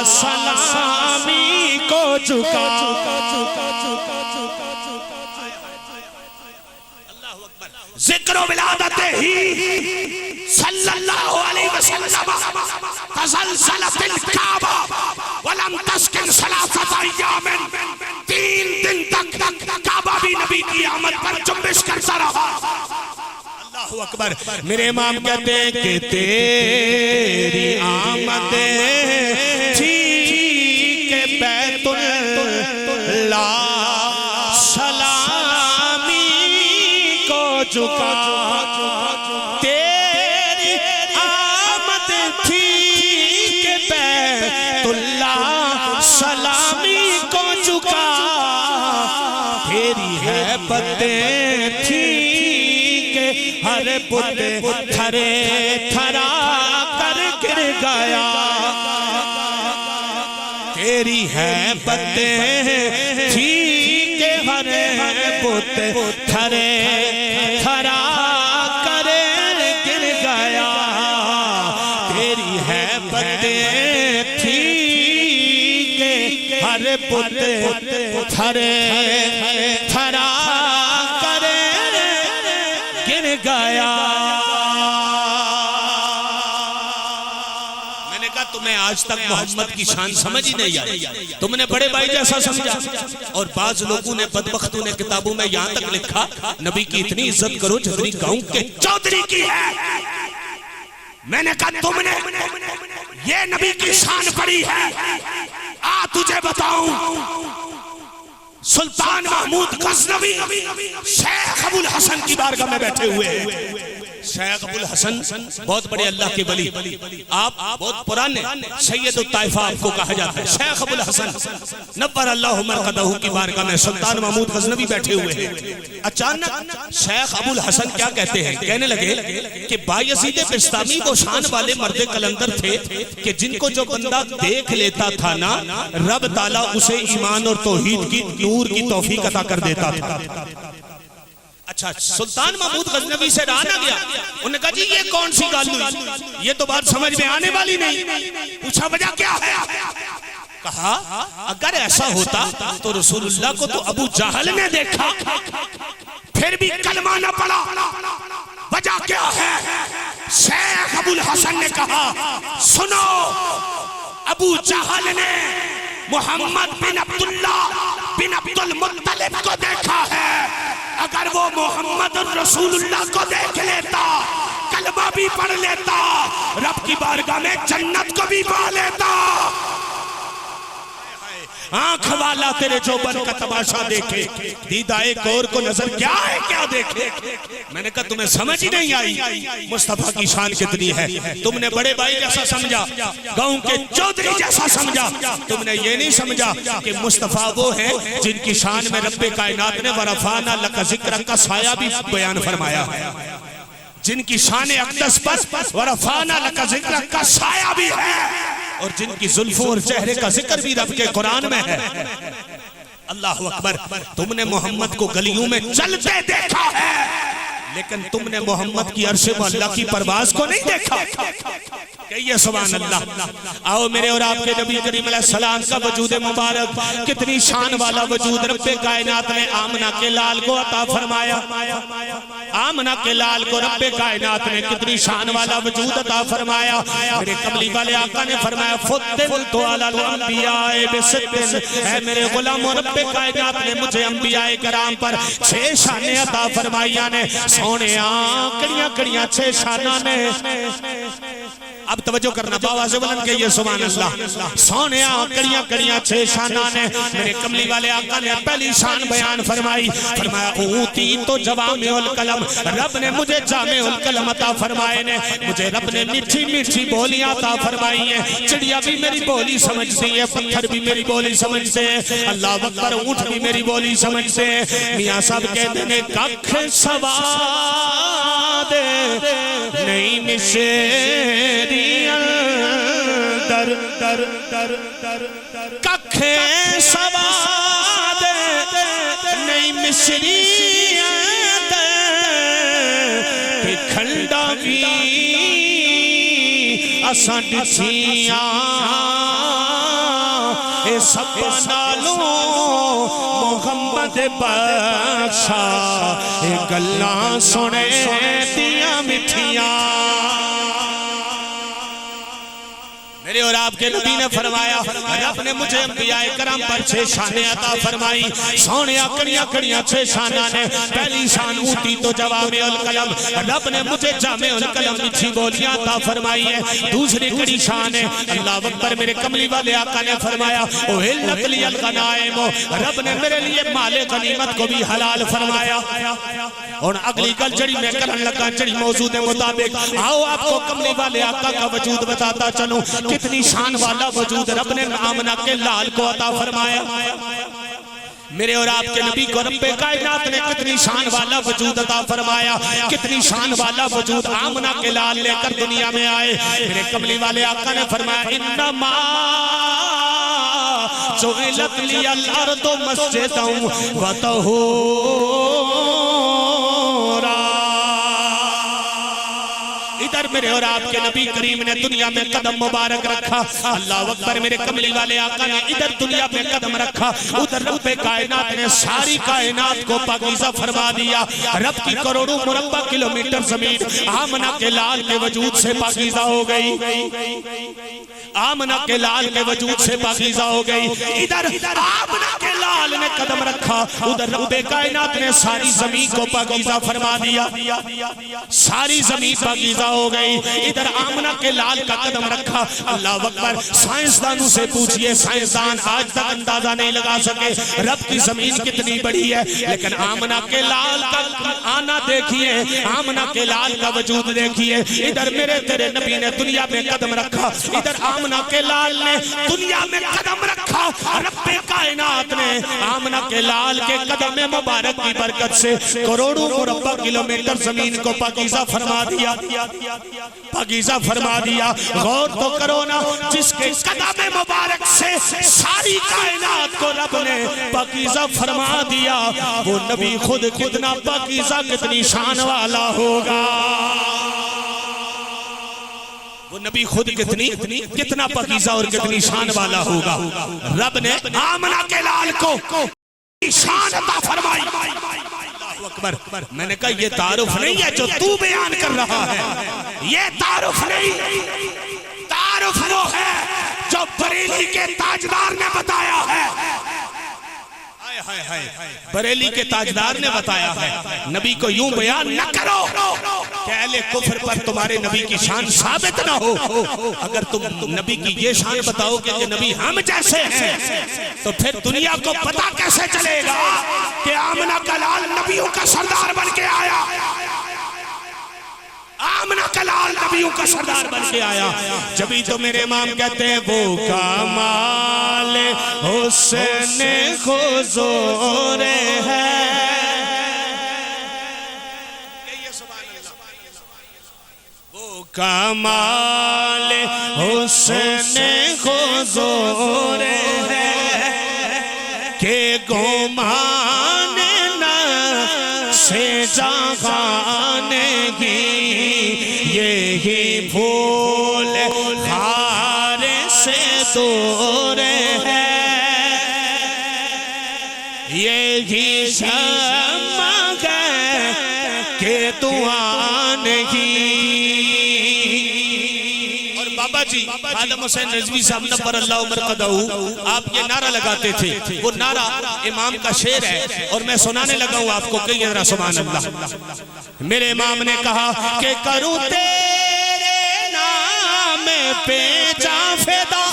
सलामी को झुका। जिक्र विलादत ही सल्लल्लाहु अलैहि वसल्लम तज़लज़लतिल काबा वलम तस्किन सलासत अय्यामिन, 3 दिन तक काबा भी नबी की आमद पर जुम्बिश करता रहा। अल्लाहु अकबर। मेरे इमाम कहते हैं कि तेरी आमद थी के बैतुल्ला सलामी को झुका। तेरी आमद थी के बैतुल्ला सलामी को झुका। तेरी है बातें थी के हर बुत थरे थरा कर गिर गया। तेरी है बातें थी के हर बुत थरे थरा कर गिर गया। तेरी है बातें थी के हर बुत थरे थरा कर गिर गया। आज तक मोहम्मद की शान समझ ही नहीं आई। तुमने बड़े भाई जैसा समझा। और बाज लोगों ने, बदबख्तों ने किताबों में यहां तक लिखा, नबी की इतनी इज्जत करो जितनी गांव के चौधरी की है। मैंने कहा तुमने ये नबी की शान पड़ी है। आ तुझे बताऊं, सुल्तान महमूद गजनवी शेख अबुल हसन की बारगाह में बैठे हुए हैं। शेख अबुल हसन बहुत बड़े अल्लाह के वली, आप बहुत पुराने सैयद ताइफा आपको कहा जाता है। शेख अबुल हसन नव्वर अल्लाहु मरकदहू की बारगाह में सुल्तान महमूद गजनवी बैठे हुए हैं। अचानक शेख अबुल हसन क्या कहते हैं, कहने लगे कि बायजीद बिस्तामी वो शान वाले मर्द कलंदर थे कि जिनको जो बंदा देख लेता था ना, रब ताला उसे ईमान और तौहीद की नूर की तौफीक अता कर देता था। अच्छा, सुल्तान महमूद गजनवी से रहा ना गया। उन्होंने कहा जी ये कौन सी गाल हुई, ये तो बात समझ में आने वाली नहीं। पूछा वजह क्या है? कहा अगर ऐसा होता तो रसूलुल्लाह को तो अबू जहल ने देखा, फिर भी कलमा न पड़ा। वजह क्या है? शेख अबुल हसन ने कहा सुनो, अबू जहल ने मोहम्मद बिन अब्दुल्लाह बिन अब्दुल मुत्तलिब को देखा है। अगर वो मोहम्मद रसूलुल्लाह को देख लेता, कलमा भी पढ़ लेता, रब की बारगाह में जन्नत को भी पा लेता। आंख वाला तेरे जोबन का तमाशा देखे, दीदा एक और को नजर क्या है क्या देखे। मैंने कहा तुम्हें समझ ही नहीं आई मुस्तफा की शान कितनी है। तुमने बड़े भाई जैसा समझा, गांव के चौधरी जैसा समझा। तुमने ये नहीं समझा कि मुस्तफा वो है जिनकी शान में रब्बे कायनात ने वरफाना लका जिक्र का साया भी बयान फरमाया है, जिनकी शान अक़दस पर वरफाना लका जिक्र का साया भी है, और जिनकी जुल्फों और चेहरे का जिक्र भी रब के कुरान में है। अल्लाह अकबर। तुमने मोहम्मद को गलियों में चलते देखा है, लेकिन तुमने मोहम्मद की अर्श व अल्लाह की परवाज़ को नहीं देखा। कहिए सुभान अल्लाह। आओ मेरे और आपके नबी करीम अलैहिस्सलाम का वजूद मुबारक, कितनी शान वाला वजूद रब्बे कायनात ने आमना के लाल को अता फरमाया। आमना के लाल को रब्बे कायनात ने कितनी शान वाला वजूद अता फरमाया। मेरे कमली वाले आका ने फरमाया फुद्दिलतु अलल अंबियाए बिसिद्दिन, ऐ मेरे गुलामों रब्बे कायनात ने मुझे अंबियाए कराम पर 6 शानें अता फरमाइया ने। सोनिया कड़ियां कड़ियां 6 शाना ने। अब तवज्जो करना, बाबा से बुलंद कहिए सुभान अल्लाह। सोनिया कड़ियां कड़ियां 6 शाना ने। मेरे कमली वाले आका ने पहली शान बयान फरमाई, फरमाया ऊती तो जवामिउल कलम, रब ने मुझे जामिउल कलम अता फरमाए ने। मुझे रब ने मीठी मीठी बोलियां अता फरमाई है। चिड़िया भी मेरी बोली समझती है, पत्थर भी मेरी बोली समझते हैं, अल्लाह अकबर ऊंट भी मेरी बोली समझते हैं। मियां साहब कहते हैं कख सवाद नहीं मिशेरी दर दर दर दर कखे सवाद नहीं मिश्री खंडा भी असां दिसिया ए सब नालों मोहम्मद बख्शा ए गल्लां सुने दिया मिठिया। मेरे और आपके नबी ने फरमाया रब ने मुझे अंबियाए करम पर 6 शानें अता फरमाई। सोनिया कड़ियां कड़ियां 6 शाना ने। पहली शान ऊती तो जवामिउल कलम, रब ने मुझे जामिउल कलम मीठी बोलियां अता फरमाई है। दूसरी कड़ी शान है अल्लाह अकबर। मेरे कमली वाले आका ने फरमाया उहिल्लत लियल गनाइम, रब ने मेरे लिए माले गनीमत को भी हलाल फरमाया। और अगली गल जड़ी मैं करने लगा, जड़ी मौजूद के मुताबिक, आओ आपको कमली वाले आका का वजूद बताता चलूं। कितनी शान वाला वजूद रब ने आमना के लाल को अता फरमाया। मेरे और आपके नबी को रब्बे कायनात ने कितनी शान वाला वजूद अता फरमाया। कितनी शान वाला वजूद आमना के लाल लेकर दुनिया में आए। मेरे कमली वाले आका ने फरमाया इन्नमा जुइलत लियल अर्दु मस्जिदन व तहूरा। इधर मेरे और आपके नबी करीम ने दुनिया में कदम मुबारक रखा, अल्लाह अकबर, मेरे कमली वाले आका ने इधर दुनिया में कदम रखा, उधर रब्बे कायनात ने सारी कायनात को पाकीज़ा फरमा दिया। रब की करोड़ों मुरब्बा किलोमीटर जमीन आमना के लाल के वजूद से पाकीज़ा हो गई, आमना के लाल के वजूद से पाकीज़ा हो गई। इधर आमना के लाल ने कदम रखा, उधर रब्बे कायनात ने सारी जमीन को पाकीज़ा फरमा दिया, सारी जमीन पाकीज़ा हो गई। इधर आमना के लाल का कदम रखा, अल्लाह अकबर। साइंसदानों से पूछिए, साइंसदान आज तक अंदाजा नहीं लगा सके रब की जमीन कितनी बड़ी है, लेकिन आमना के लाल का आना देखिए, आमना के लाल का वजूद देखिए। इधर मेरे तेरे नबी ने दुनिया में कदम रखा, इधर आमना के लाल ने दुनिया में कदम रखा। रब्बे कायनात ने आमना के लाल के कदम मुबारक की बरकत से करोड़ों मुरब्बा किलोमीटर जमीन को पाकीज़ा फरमा दिया, पाकीज़ा फरमा दिया। गौर तो करो ना, जिसके कदम मुबारक से सारी कायनात को रब ने पाकीज़ा फरमा दिया, वो नबी खुद कितना पाकीज़ा, कितनी शान वाला होगा। वो नबी खुद कितना पाकीज़ा और कितनी शान वाला होगा। रब ने आमना के लाल को शान अता फरमाई। अकबर, मैंने कहा ये तारुफ नहीं है जो तू बयान कर रहा है, ये तारुफ नहीं, तारुफ वो है जो बरेली के ताजदार ने बताया है। बरेली के ताजदार ने बताया है, नबी को यूं बयान न करो कि अहले कुफ्र पर तुम्हारे नबी की शान साबित ना हो। अगर तुम नबी की ये शान बताओगे कि नबी हम जैसे हैं, तो फिर दुनिया को पता कैसे चलेगा कि आमना का लाल नबियों का सरदार बन के आया, आमना का लाल नबियों का सरदार बन के आया। जब तो मेरे इमाम कहते हैं वो कमाल हुस्न हुजूर है, वो कमाल हुस्न हुजूर है के गुमान न से जगाने की, यही फूल हारे से दूर है, यही शम्मा है के दुआ नहीं। और बाबा जी आलम हुसैन रिजवी साहब नब्बर अल्लाह उमर कदहू, आप ये नारा लगाते थे, वो नारा इमाम का शेर है और मैं सुनाने लगा हूँ आपको, कहिए जरा सुभान अल्लाह। मेरे इमाम ने कहा कि करूँ तेरे नाम पे जा फिदा,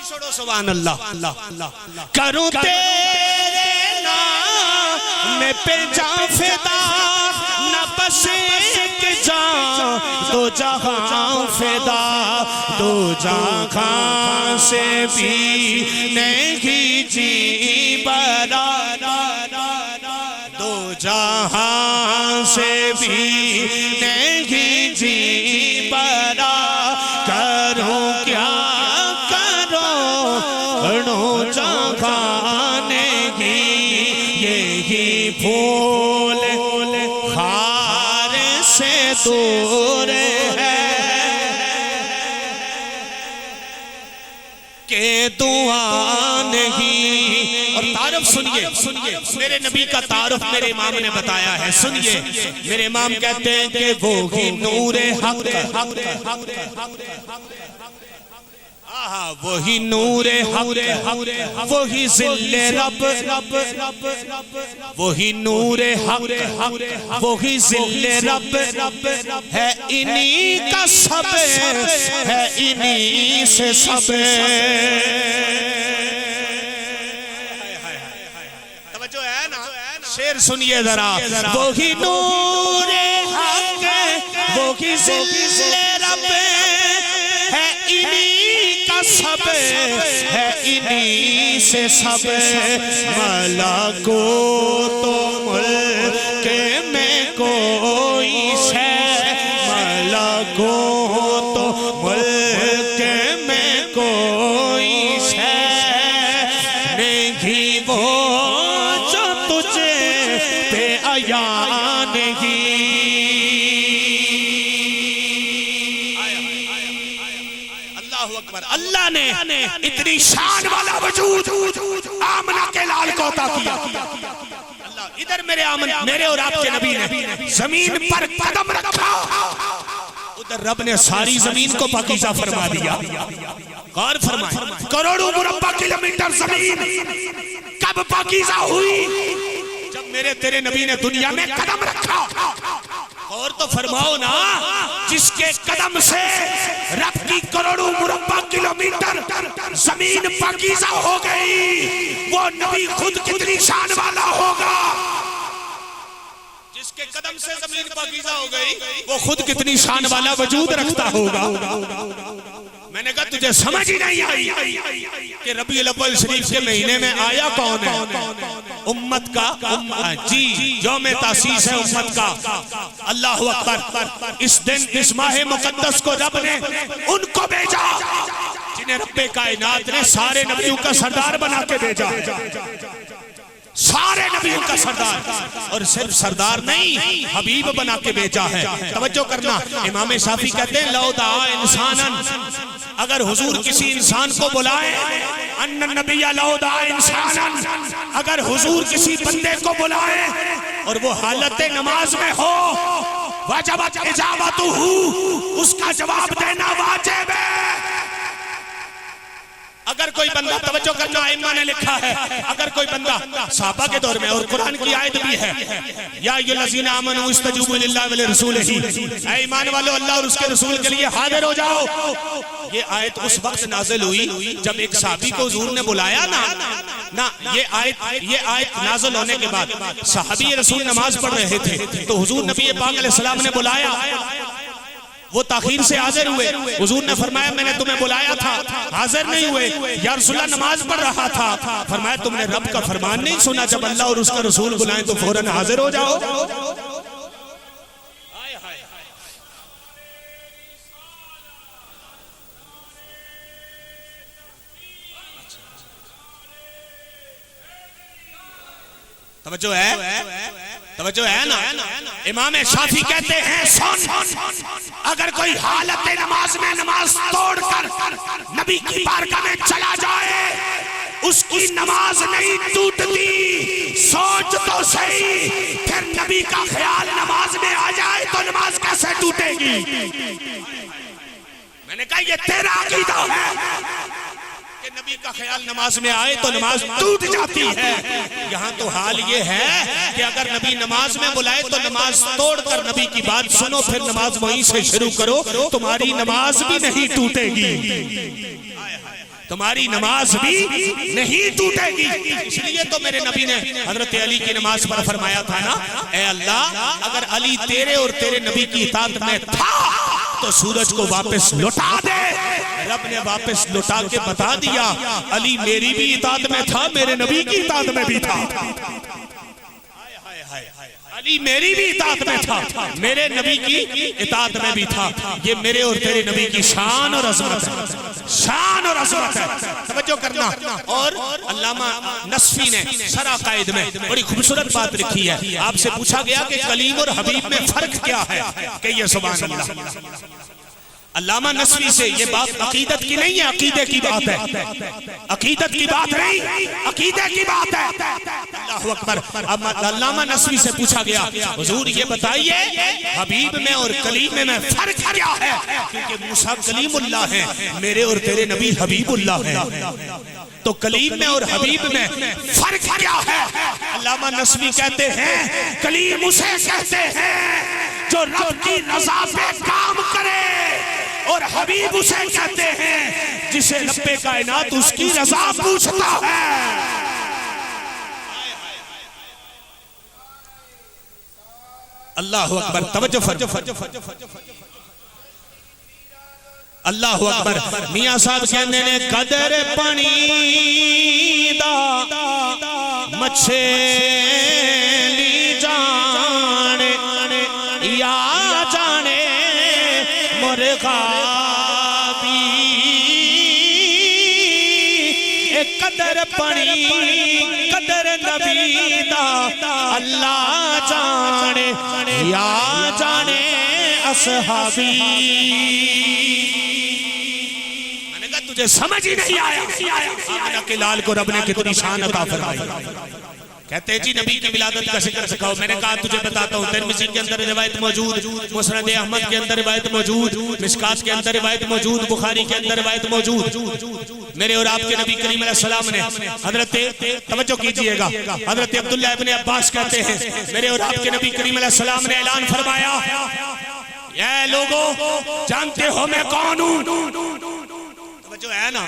छोड़ो सुभान अल्लाह। करूँ तेरे नाम पे जा फिदा, न बस एक जान दो जहां फिदा, दो जहां से भी नहीं जी बरा, दो जहां से भी नहीं जी बरा। करूं क्या करो जगाने की, यही फूल खार से दूर है के दुआ नहीं। और तारुफ सुनिए, मेरे नबी का तारुफ मेरे इमाम ने बताया है, सुनिए। मेरे इमाम कहते हैं कि वो ही नूरे हक, वही नूरे हक, वही ज़िल्ले रब, वही नूरे हक, वही ज़िल्ले रब है, इन्हीं का सब है, इन्हीं से सब। तवज्जो है ना, शेर सुनिए जरा। वही नूरे हक, वही ज़िल्ले रब है, इन्हीं सब है, इन्हीं से सब। मलाको तो मुल्क में कोई है, मलाको तो मुल्क में कोई है नहीं, वो जो तुझे पे आया नहीं। अल्लाहु अकबर। अल्लाह ने इतनी शान वाला वजूद आमना के लाल को अता किया। अल्लाह इधर मेरे और आपके नबी ने जमीन पर कदम रखा, उधर रब ने सारी जमीन को पाकीज़ा फरमा दिया। गौर फरमाए, करोड़ों मुरब्बा किलोमीटर जमीन कब पाकीज़ा हुई? जब मेरे तेरे नबी ने दुनिया में कदम रखा। और तो फरमाओ ना, जिसके कदम से रब की करोड़ों मुरब्बा किलोमीटर जमीन पाकीज़ा हो गई, वो नबी खुद कितनी शान वाला होगा। जिसके कदम से जमीन पाकीज़ा हो गई, वो खुद कितनी शान वाला वजूद रखता होगा। मैंने कहा तुझे समझ ही नहीं आई कि रबीउल अव्वल शरीफ के महीने में आया कौन है? उम्मत का जी यौम तासीस है उम्मत का। अल्लाहु अकबर। इस दिन इस माह मुकद्दस को रब ने उनको भेजा जिन्हें रब्बे कायनात ने सारे नबियों का सरदार बना के भेजा। सारे नबियों का सरदार, और सिर्फ सरदार नहीं हबीब बना के भेजा है। तवज्जो करना, इमाम शाफी कहते हैं लौ दआ इंसानन, अगर हुजूर किसी इंसान को बुलाए, अन्नन नबिया लौ दआ इंसानन, अगर हुजूर किसी बंदे को बुलाए और वो हालत नमाज में हो, वाजबत इजाबतुहु, उसका जवाब देना वाजिब है। अगर कोई बंदा, तवज्जो करना, इमाम ने लिखा है, अगर कोई बंदा सहाबा के दौर में, और कुरान की आयत भी है, या अय्युहल्लज़ीना आमनू इस्तजीबू लिल्लाहि व लिरसूलिही, ऐ ईमान वालों अल्लाह और उसके रसूल के लिए हाजिर हो जाओ। ये आयत उस वक्त नाज़िल हुई जब एक सहाबी को हुजूर ने बुलाया ना, ये आयत नाज़िल होने के बाद सहाबी रसूल नमाज पढ़ रहे थे, तो हुजूर नबी पाक अलैहि सलाम ने बुलाया। वो ताखीर से हाजिर हुए। हुजूर ने फरमाया मैंने तुम्हें बुलाया था, हाजिर नहीं हुए। या रसूलल्लाह नमाज पढ़ रहा था। फरमाया तुमने रब का फरमान नहीं सुना, जब अल्लाह और उसका रसूल बुलाएं तो फौरन हाजिर हो जाओ। तवज्जो है ना। इमाम शाफी कहते हैं सुन, अगर कोई हालत नमाज में नमाज तोड़कर नबी की बारगाह में चला जाए, उसकी नमाज नहीं टूटती। सोच तो सही, फिर नबी का ख्याल नमाज में आ जाए तो नमाज कैसे टूटेगी? मैंने कहा ये तेरा अकीदा है कि नबी का ख्याल नमाज में आए तो नमाज टूट जाती है। यहाँ तो हाल ये है कि अगर नबी नमाज में बुलाए तो नमाज तोड़कर नबी की बात सुनो, फिर नमाज वहीं से शुरू करो, तुम्हारी नमाज भी नहीं टूटेगी। तुम्हारी नमाज भी नहीं टूटेगी। इसलिए तो मेरे नबी ने हजरत अली की नमाज पर फरमाया था ना, ए अल्लाह अगर अली तेरे और तेरे नबी की इताअत में था तो सूरज को वापस लौटा दे। रब ने वापस लौटा के बता दिया अली मेरी भी इताअत में था, मेरे नबी की इताअत में भी था। अली मेरी भी इताअत में था, मेरे नबी की इताअत में भी था। ये मेरे और तेरे नबी की शान और अज़मत है, शान और अज़मत है। तवज्जो करना। और अल्लामा नस्फी ने शरह कायद में बड़ी खूबसूरत बात लिखी है। आपसे पूछा गया कि कलीम और हबीब में फर्क क्या है, कहिए सुभान अल्लाह। अल्लामा नस्वी से ये बात अकीदत की नहीं है, अकीदे की बात है। अकीदत की बात नहीं, अकीदे की बात है। अल्लाहु अकबर। अब अल्लामा नस्वी से पूछा गया हुजूर ये बताइए हबीब में और कलीम में फर्क क्या है? क्योंकि मूसा कलीमुल्लाह है, मेरे और तेरे नबी हबीबुल्लाह है, तो कलीम में और हबीब में फर्क क्या है? अल्लामा नस्वी कहते हैं कलीम उसे कहते हैं जो रब की रज़ा पे काम करे, और हबीब उसे कहते हैं जिसे रब्बे कायनात उसकी रज़ा पूछता है। अल्लाहु अकबर। तवज्जो अल्लाहु अकबर। मियां साहब कहने ने कदर पानी दा मच्छे ली जाने या जाने मुर्गा कदर पानी कदर नबी दा अल्लाह जाने या जाने असहाबी। तुझे समझ ही नहीं आया आमिना के लाल को रब ने कितनी शान अता फरमाई। कहते हैं जी नबी की विलादत का जिक्र सिखाओ। मैंने कहा तुझे बताता हूँ, तिरमिज़ी के अंदर रिवायत मौजूद, मुस्नद अहमद के अंदर रिवायत मौजूद, मिशकात के अंदर रिवायत मौजूद, बुखारी के अंदर रिवायत मौजूद। मेरे और आपके नबी करीम अलैहिस्सलाम ने हजरत, तवज्जो कीजिएगा, हजरत अब्दुल्लाह इब्न अब्बास कहते हैं मेरे और आपके नबी करीम अलैहिस्सलाम ने ऐलान फरमाया, ये लोगों जानते हो मैं कौन हूँ, जो है ना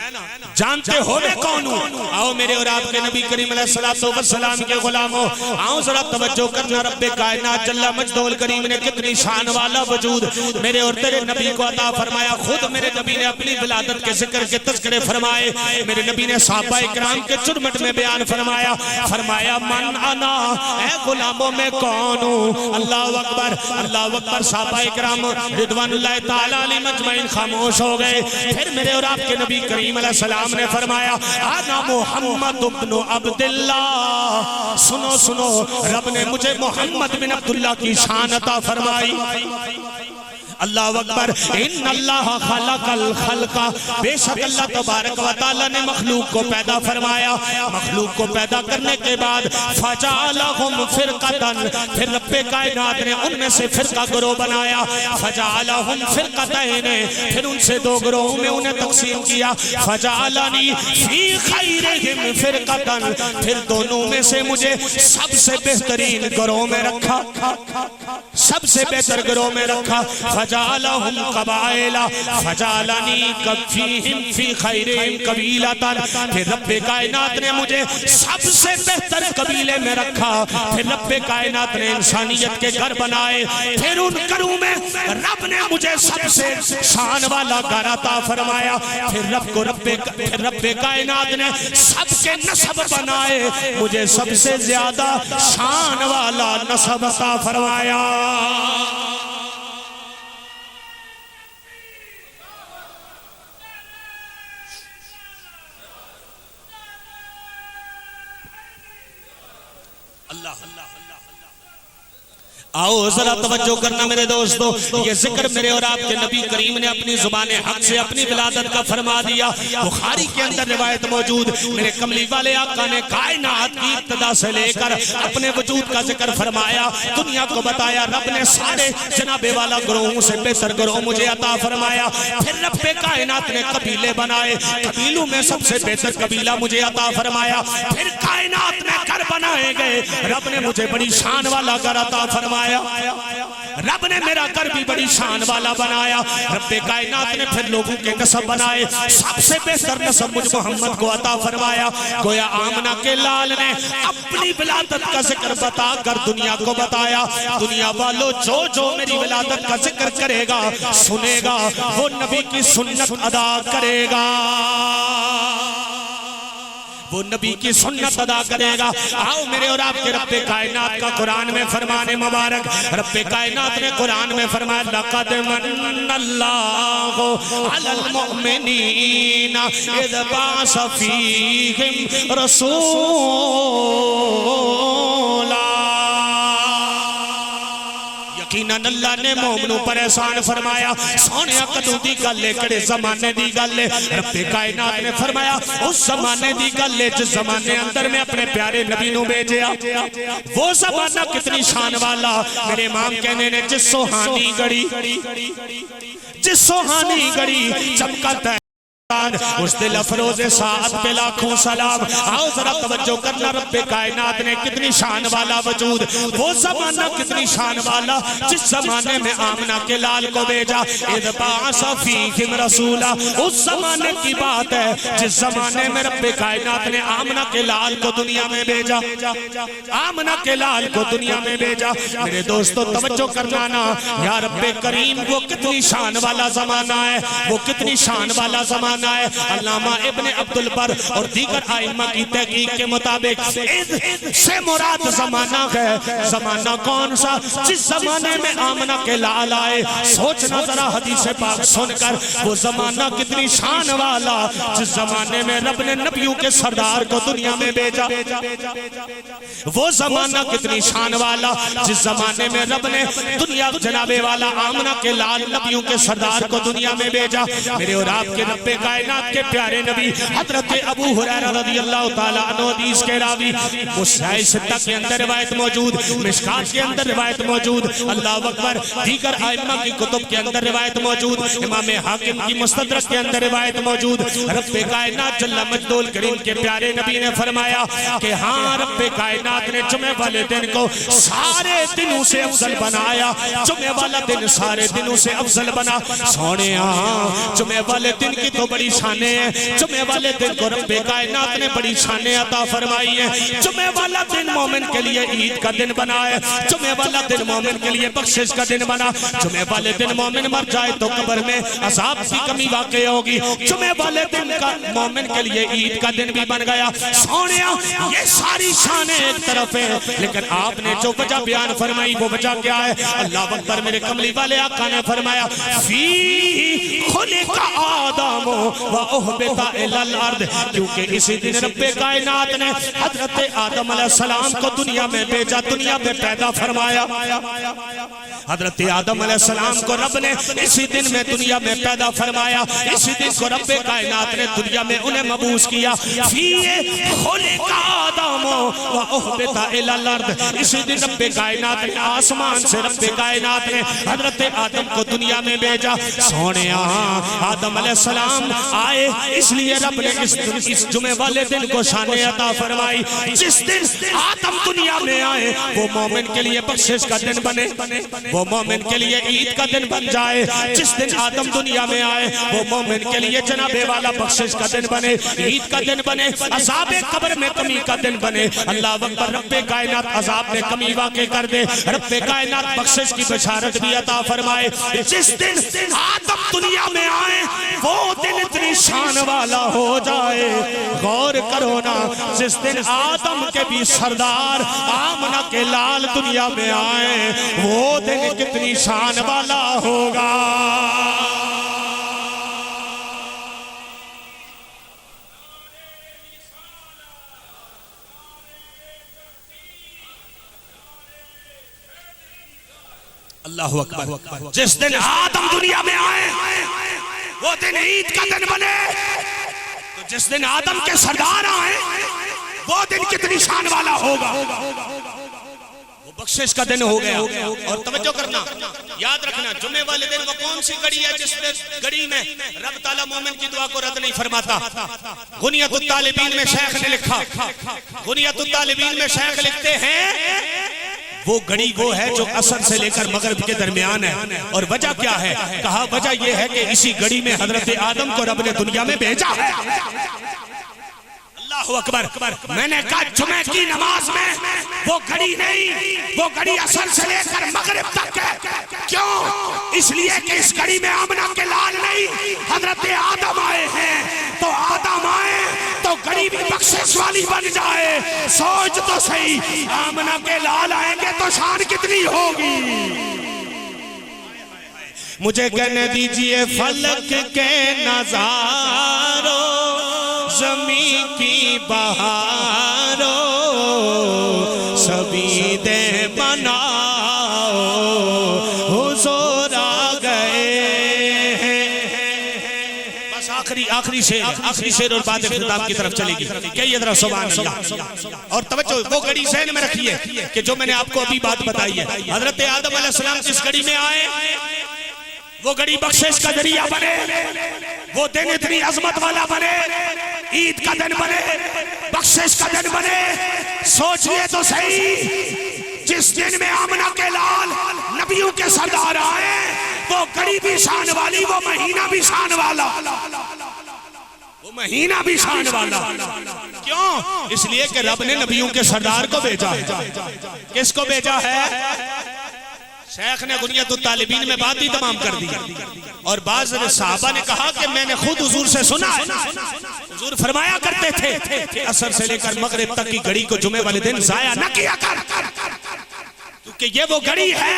जानते हो मैं कौन हूँ। आओ मेरे और आपके नबी करीम अलैहिस्सलाम के गुलामों, आओ जरा तवज्जो करना। रब्बे कायनात जल्ला मजदूल करीम ने कितनी शान वाला वजूद मेरे और तेरे नबी को अता फरमाया। खुद मेरे नबी ने अपनी विलादत के जिक्र के तज़किरे फरमाए। मेरे नबी ने सहाबा इकराम के चुरमट में बयान फरमाया, फरमाया मन अना, ऐ गुलामों में कौन हूँ। अल्लाह अकबर, अल्लाह अकबर। सहाबा इकराम रिदवानुल्लाह ताला अलैहिम अजमईन खामोश हो गए। फिर मेरे और आपके नबी करीम अलैहिस्सलाम ने फरमाया, आना मोहम्मद इब्न अब्दुल्लाह। सुनो सुनो, रब ने मुझे मोहम्मद बिन अब्दुल्लाह की शान अता फरमाई। अल्लाह अकबर। इन अल्लाह खलकल खल्का, बेशक अल्लाह तबारक व तआला ने मखलूक को पैदा फरमाया। मखलूक को पैदा करने के बाद फजालहुम फिरकतन, फिर रब्बे कायनात ने उनमें से फिरका गिरोह बनाया। फजालहुम फिरकतैन, फिर उनसे दो गिरोहों में उन्हें तकसीम किया। फजालनी फी खैरिहिम फिरकतन, फिर दोनों में से मुझे सबसे बेहतरीन गिरोह में रखा, सबसे बेहतर गिरोह में रखा। फजालहुम कबाइला, फजालनी कफीहिम फी खैरिहिम कबीलतन, फिर रब्बे कायनात ने मुझे सबसे बेहतर कबीले में रखा। फिर रब्बे कायनात ने इंसानियत के घर बनाए। फिर उन घरों में रब ने मुझे सबसे शान वाला घर अता फरमाया। फिर रब्बे कायनात ने सबके नस्ब बनाए, मुझे सबसे ज्यादा शान वाला नस्ब अता फरमाया। आओ जरा तवज्जो करना मेरे दोस्तों, ये जिक्र मेरे और आपके नबी करीम ने अपनी जुबाने हक से अपनी विलादत का फरमा दिया। बुखारी के अंदर रिवायत मौजूद, मेरे कमली वाले आका ने कायनात की इब्तिदा से लेकर अपने वजूद का जिक्र फरमाया, दुनिया को बताया। रब ने सारे जनाबे वाला ग्रोहों से बेहतर ग्रोह मुझे अता फरमाया। फिर रब्बे कायनात ने कबीले बनाए, कबीलों में सबसे बेहतर कबीला मुझे अता फरमाया। फिर कायनात में घर बनाए गए, रब ने मुझे बड़ी शान वाला घर अता फरमाया। रब ने मेरा घर भी बड़ी शान वाला बनाया। रब्बे कायनात ने फिर लोगों के नस्ब बनाए, सबसे बेहतर नस्ब मुझ मोहम्मद को अता फरमाया। गोया आमना के लाल ने अपनी विलादत का जिक्र बताकर दुनिया को बताया, दुनिया वालों जो जो मेरी विलादत का जिक्र करेगा सुनेगा, वो नबी की सुन्नत अदा करेगा, वो नबी की सुन्नत अदा करेगा। आओ मेरे और आपके रब्बे कायनात का कुरान में फरमाने मुबारक, रब्बे कायनात ने कुरान में फरमाया, लक़द मन्नल्लाहु अलल मुमिनीना इज़ बअस फ़ीहिम रसूला। यकीनन अल्लाह ने मोमिनों पर एहसान फरमाया। सोने कदों दी गल है, किहड़े ज़माने दी गल है। रब्बे कायनात ने फरमाया उस ज़माने दी गल है जिस ज़माने अंदर मैं अपने प्यारे नबी नूं भेजिया। वो ज़माना कितनी शान वाला, मेरे इमाम कहने ने जिस सुहानी घड़ी, जिस सुहानी घड़ी चमकता उस दिल अफरोज़े साथ पे लाखों सलाम। आओ जरा तवज्जो करना, रब्बे कायनात ने कितनी शान वाला वजूद, वो ज़माना कितनी शान वाला जिस ज़माने में आमना के लाल को भेजा। इज़ बअस फ़ीहिम रसूला, उस ज़माने की बात है जिस ज़माने में रब्बे कायनात ने आमना के लाल को दुनिया में भेजा, आमना के लाल को दुनिया में भेजा। मेरे दोस्तों तवज्जो करना ना, या रब्बे करीम वो कितनी शान वाला ज़माना है, वो कितनी शान वाला ज़माना है। अल्लामा इब्ने अब्दुल बर और दीगर आइम्मा की तहकीक के मुताबिक से मुराद ज़माना है। ज़माना कौन सा? जिस ज़माने में आमना के लाल आए। सोचना जरा हदीस पाक सुनकर, वो ज़माना कितनी शान वाला जिस ज़माने में रब ने नबियों के सरदार को दुनिया में भेजा। वो ज़माना कितनी शान वाला जिस ज़माने में रब ने दुनिया जनाबे वाला आमना के लाल नबियों के सरदार को दुनिया में भेजा। मेरे और आपके रब्बे कायनात के प्यारे नबी हजरत अबू हुरैरा रज़ियल्लाहु ताला अन्हु हदीस के रावी, मुसनद सित्ता के अंदर रिवायत मौजूद, मिशकात के अंदर रिवायत मौजूद, अल्लाहु अकबर, दीगर आइम्मा की कुतुब के अंदर रिवायत मौजूद, इमाम हाकिम की मुस्तदरक के अंदर रिवायत मौजूद। रब्बे कायनात जल्ला मजदूल करीम के प्यारे नबी ने फरमाया कि हाँ, रब्बे कायनात ने जुमे वाले दिन को सारे दिनों से अफजल बनाया। जुमे वाला दिन सारे दिनों से अफजल बना। सोने जुमे वाले दिन की तो बड़ी शाने हैं। जुमे वाले दिन को रब्बे कायनात ने बड़ी शाने अता फरमाई है। जुमे वाला दिन मोमिन के लिए ईद का दिन बना है। जुमे वाला दिन मोमिन के लिए बख्शिश का दिन बना। जुमे वाले दिन मोमिन मर जाए तो कब्र में अज़ाब की कमी वाक़ई होगी। जुमे वाले दिन का मोमिन के लिए ईद का दिन भी बन गया। सोनिया, ये सारी शाने एक तरफ है, लेकिन आपने जो वजह बयान फरमाई वो वजह क्या है? अल्लाह अकबर, मेरे कमली वाले आका ने फरमाया फी खुलिका आदम व उहबिता इलल अर्द, क्योंकि इसी दिन रब्बे कायनात ने हजरत आदम अलैहिस्सलाम को दुनिया में भेजा, दुनिया में पैदा फरमाया। हजरत आदम अलैहिस्सलाम को रब ने इसी दिन में दुनिया में पैदा फरमाया। इसी दिन को रब्बे कायनात ने दुनिया में उन्हें मबूस किया। फी खुलिका आदम व उहबिता इलल अर्द, इसी दिन रब्बे कायनात ने आसमान से रब्बे कायनात ने हजरत आदम को दुनिया में भेजा। सोने आदम अलैहिस्सलाम आए, इसलिए रब ने इस जुमे वाले दिन को शान अता फरमाई। जिस दिन आदम दुनिया में आए वो मोमिन के लिए बख्शिश का दिन बने, वो मोमिन के लिए ईद का दिन बन जाए। जिस दिन आदम दुनिया में आए वो मोमिन के लिए जनाबे वाला बख्शिश का दिन बने, ईद का दिन बने, अज़ाब कब्र में कमी का दिन बने। अल्लाह अकबर, रब्बे कायनात अज़ाब में कमी वाक़ई कर दे, रब्बे कायनात बख्शिश की बशारत भी अता फरमाए। जिस दिन आदम दुनिया में आए वो दिन इतनी शान वाला हो जाए, गौर करो ना। जिस दिन आदम के भी सरदार आमना के लाल दुनिया में आए वो दिन कितनी शान वाला होगा। अल्लाहु अकबर। जिस दिन आदम दुनिया में आए वो दिन ईद का दिन बने, तो जिस दिन आदम के सरदार आए वो दिन कितनी शान वाला होगा, वो बख्शिश का दिन हो गया। और तवज्जो करना, याद रखना, जुमे वाले दिन वो कौन सी घड़ी है जिस घड़ी में रब ताला मोमिन की दुआ को रद्द नहीं फरमाता। गुनियतुत तालिबीन में शेख ने लिखा, गुनियतुत तालिबीन में शेख लिखते हैं वो घड़ी वो है जो असर से लेकर मगरिब के दरमियान है। और वजह क्या है? कहा वजह यह है कि इसी घड़ी में हजरत आदम को रब ने दुनिया में भेजा है। अल्लाहु अकबर। मैंने कहा जुमे की नमाज में वो घड़ी नहीं, वो घड़ी असर से लेकर मगरिब तक है। क्यों? इसलिए कि इस घड़ी में आमना के लाल नहीं, हजरत आदम आए हैं। तो आदम आए तो घड़ी भी बख्शिश वाली बन जाए। सोच तो सही, आमना के लाल आएंगे तो शान कितनी होगी। मुझे कहने दीजिए फलक के नजारों, ज़मीं की बहारों, सभी दे बनाओ हुज़ूर आ गए हैं। बस आखिरी शेर और बाद खिताब की तरफ चलेगी। कहिए जरा सुभान अल्लाह। और तवज्जो, वो घड़ी ज़हन में रखिए कि जो मैंने आपको अभी बात बताई है, हजरत आदम अलैहिस्सलाम जिस घड़ी में आए वो घड़ी बख्शिश का जरिया बने, वो दिन इतनी अजमत वाला बने, ईद का दिन बने, बख्शिश का दिन बने। सोचिए तो सही, जिस दिन में आमना के लाल नबियों के सरदार आए वो घड़ी भी शान वाली, वो महीना भी शान वाला, वो महीना भी शान वाला। क्यों? इसलिए कि रब ने नबियों के सरदार को भेजा है। किसको भेजा है? शेख ने गुनियतुत तालिबीन में बात ही तमाम कर दी। और बाज़ सहाबा ने कहा कि मैंने खुद हुजूर से सुना है, हुजूर फरमाया करते थे कि असर से लेकर मगरिब तक की घड़ी को जुमे वाले दिन जाया न किया कर, क्योंकि ये वो घड़ी है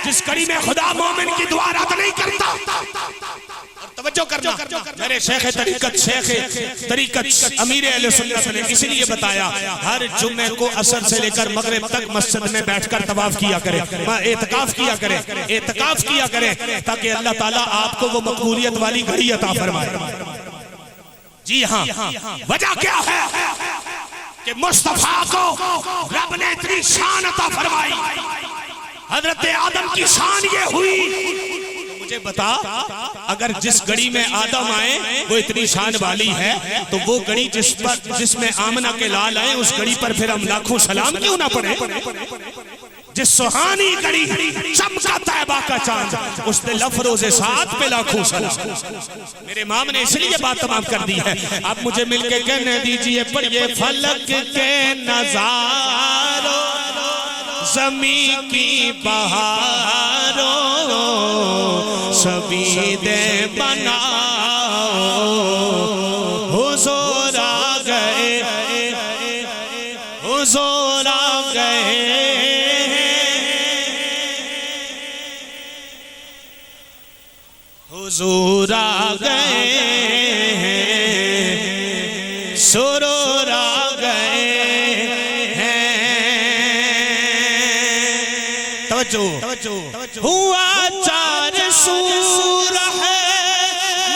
जिस घड़ी में खुदा मोमिन की दुआ रद्द नहीं करता। और तवज्जो करना, मेरे शेख तरीकत अमीर अहले सुन्नत ने इसलिए बताया हर जुमे को असर से लेकर मगरिब तक मस्जिद में बैठकर तवाफ किया करे, एतकाफ किया करे, ताकि अल्लाह ताला आपको वो मकबूलियत वाली घड़ी अता फरमाए। जी हाँ, वजह क्या है कि मुस्तफा को रब ने इतनी शान अता फरमाई। हजरत आदम की शान ये हुई, मुझे बता, अगर जिस घड़ी में आदम आए वो इतनी शान वाली है, तो वो घड़ी जिसमें आमना के लाल आए, उस घड़ी पर फिर हम लाखों सलाम क्यों ना पढ़े। जिस सुहानी घड़ी चमका तैबा का चांद, उसने लफरोज़े साथ पे लाखों सलाम। मेरे इमाम ने इसलिए बात तमाम कर दी है। आप मुझे मिलके कहने दीजिए, पढ़िए फलक के नजारों, ज़मीं की बहारों, सभी दे बनाओ, हुज़ूर आ गए, हुज़ूर आ गए, हुज़ूर आ गए, सुरूर आ गए हैं। तवज्जो हुआ चार सूर है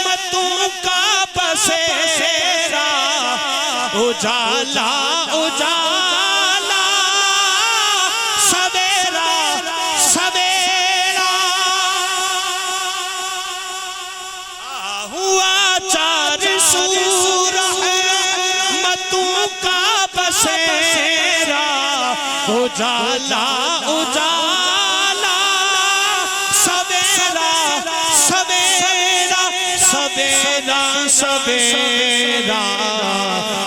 मतों का बसेरा, उजाला उजाला सवेरा सवेरा, हुआ चार सूर है मतों का बसेरा, उजाला उजाला सवेरा सवेरा सवेरा सवेरा,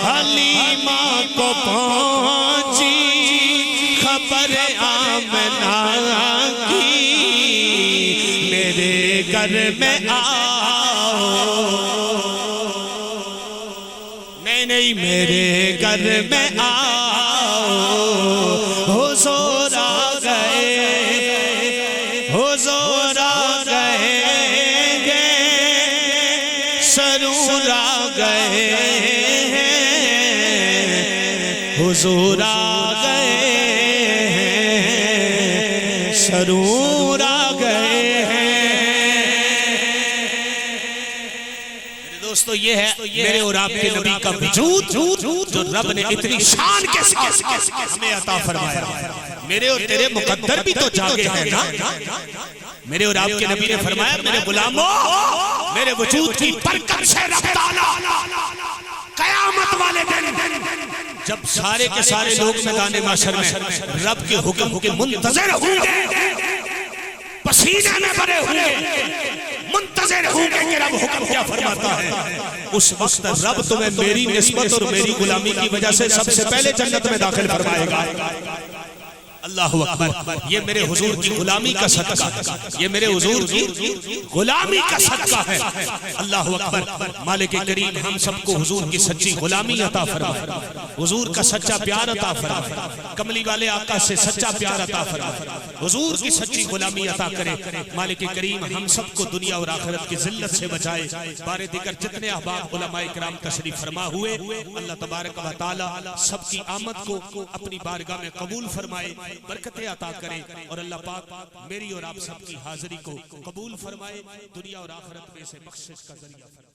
हलीमा को पहुंची खबर आमना की, मेरे घर में आओ, नहीं मेरे घर में आओ, हुज़ूर आ गए, हुज़ूर आ गए, सरूर आ गए, हुज़ूर आ गए, सरूर आ गए। दोस्तों ये है मेरे और आपके नबी का वजूद, जो रब ने इतनी शान के साथ हमें अता फरमाया। मेरे और तेरे मुकद्दर भी तो जागे हैं ना। मेरे और आपके नबी ने फरमाया, मेरे गुलामों, मेरे वजूद की बरकत से रब ताला कयामत वाले दिन, जब सारे के सारे लोग मैदान माशर में रब के हुक्म के मुंतज़िर होंगे, पसीने में भरे होंगे, मुंतज़िर होंगे कि रब हुक्म क्या फरमाता है, उस वक्त रब तुम्हें मेरी निस्बत और मेरी गुलामी की वजह से सबसे पहले जन्नत में दाखिल फरमाएगा। अल्लाहु अकबर। ये मेरे हुजूर की गुलामी का सदका, ये मेरे हुजूर की गुलामी का सदका है। अल्लाहु अकबर। मालिक करीम हम सबको हुजूर की सच्ची गुलामी अता फरमाए, हुजूर का सच्चा प्यार अता फरमाए, कमली वाले आका से सच्चा प्यार अता फरमाए, हुजूर की सच्ची गुलामी अता करे। मालिक करीम हम सबको दुनिया और आखिरत की जिल्लत से बचाए। बारे दिगर जितने अहबाब उलमाए किराम तशरीफ फरमा हुए, अल्लाह तबारक व तआला सबकी आमद को अपनी बारगाह में कबूल फरमाए, बरकतें अता करे, और अल्लाह पाक मेरी और आप सबकी हाजिरी को कबूल फरमाए, दुनिया और आखिरत में से बख्शिश का जरिया फरमाए।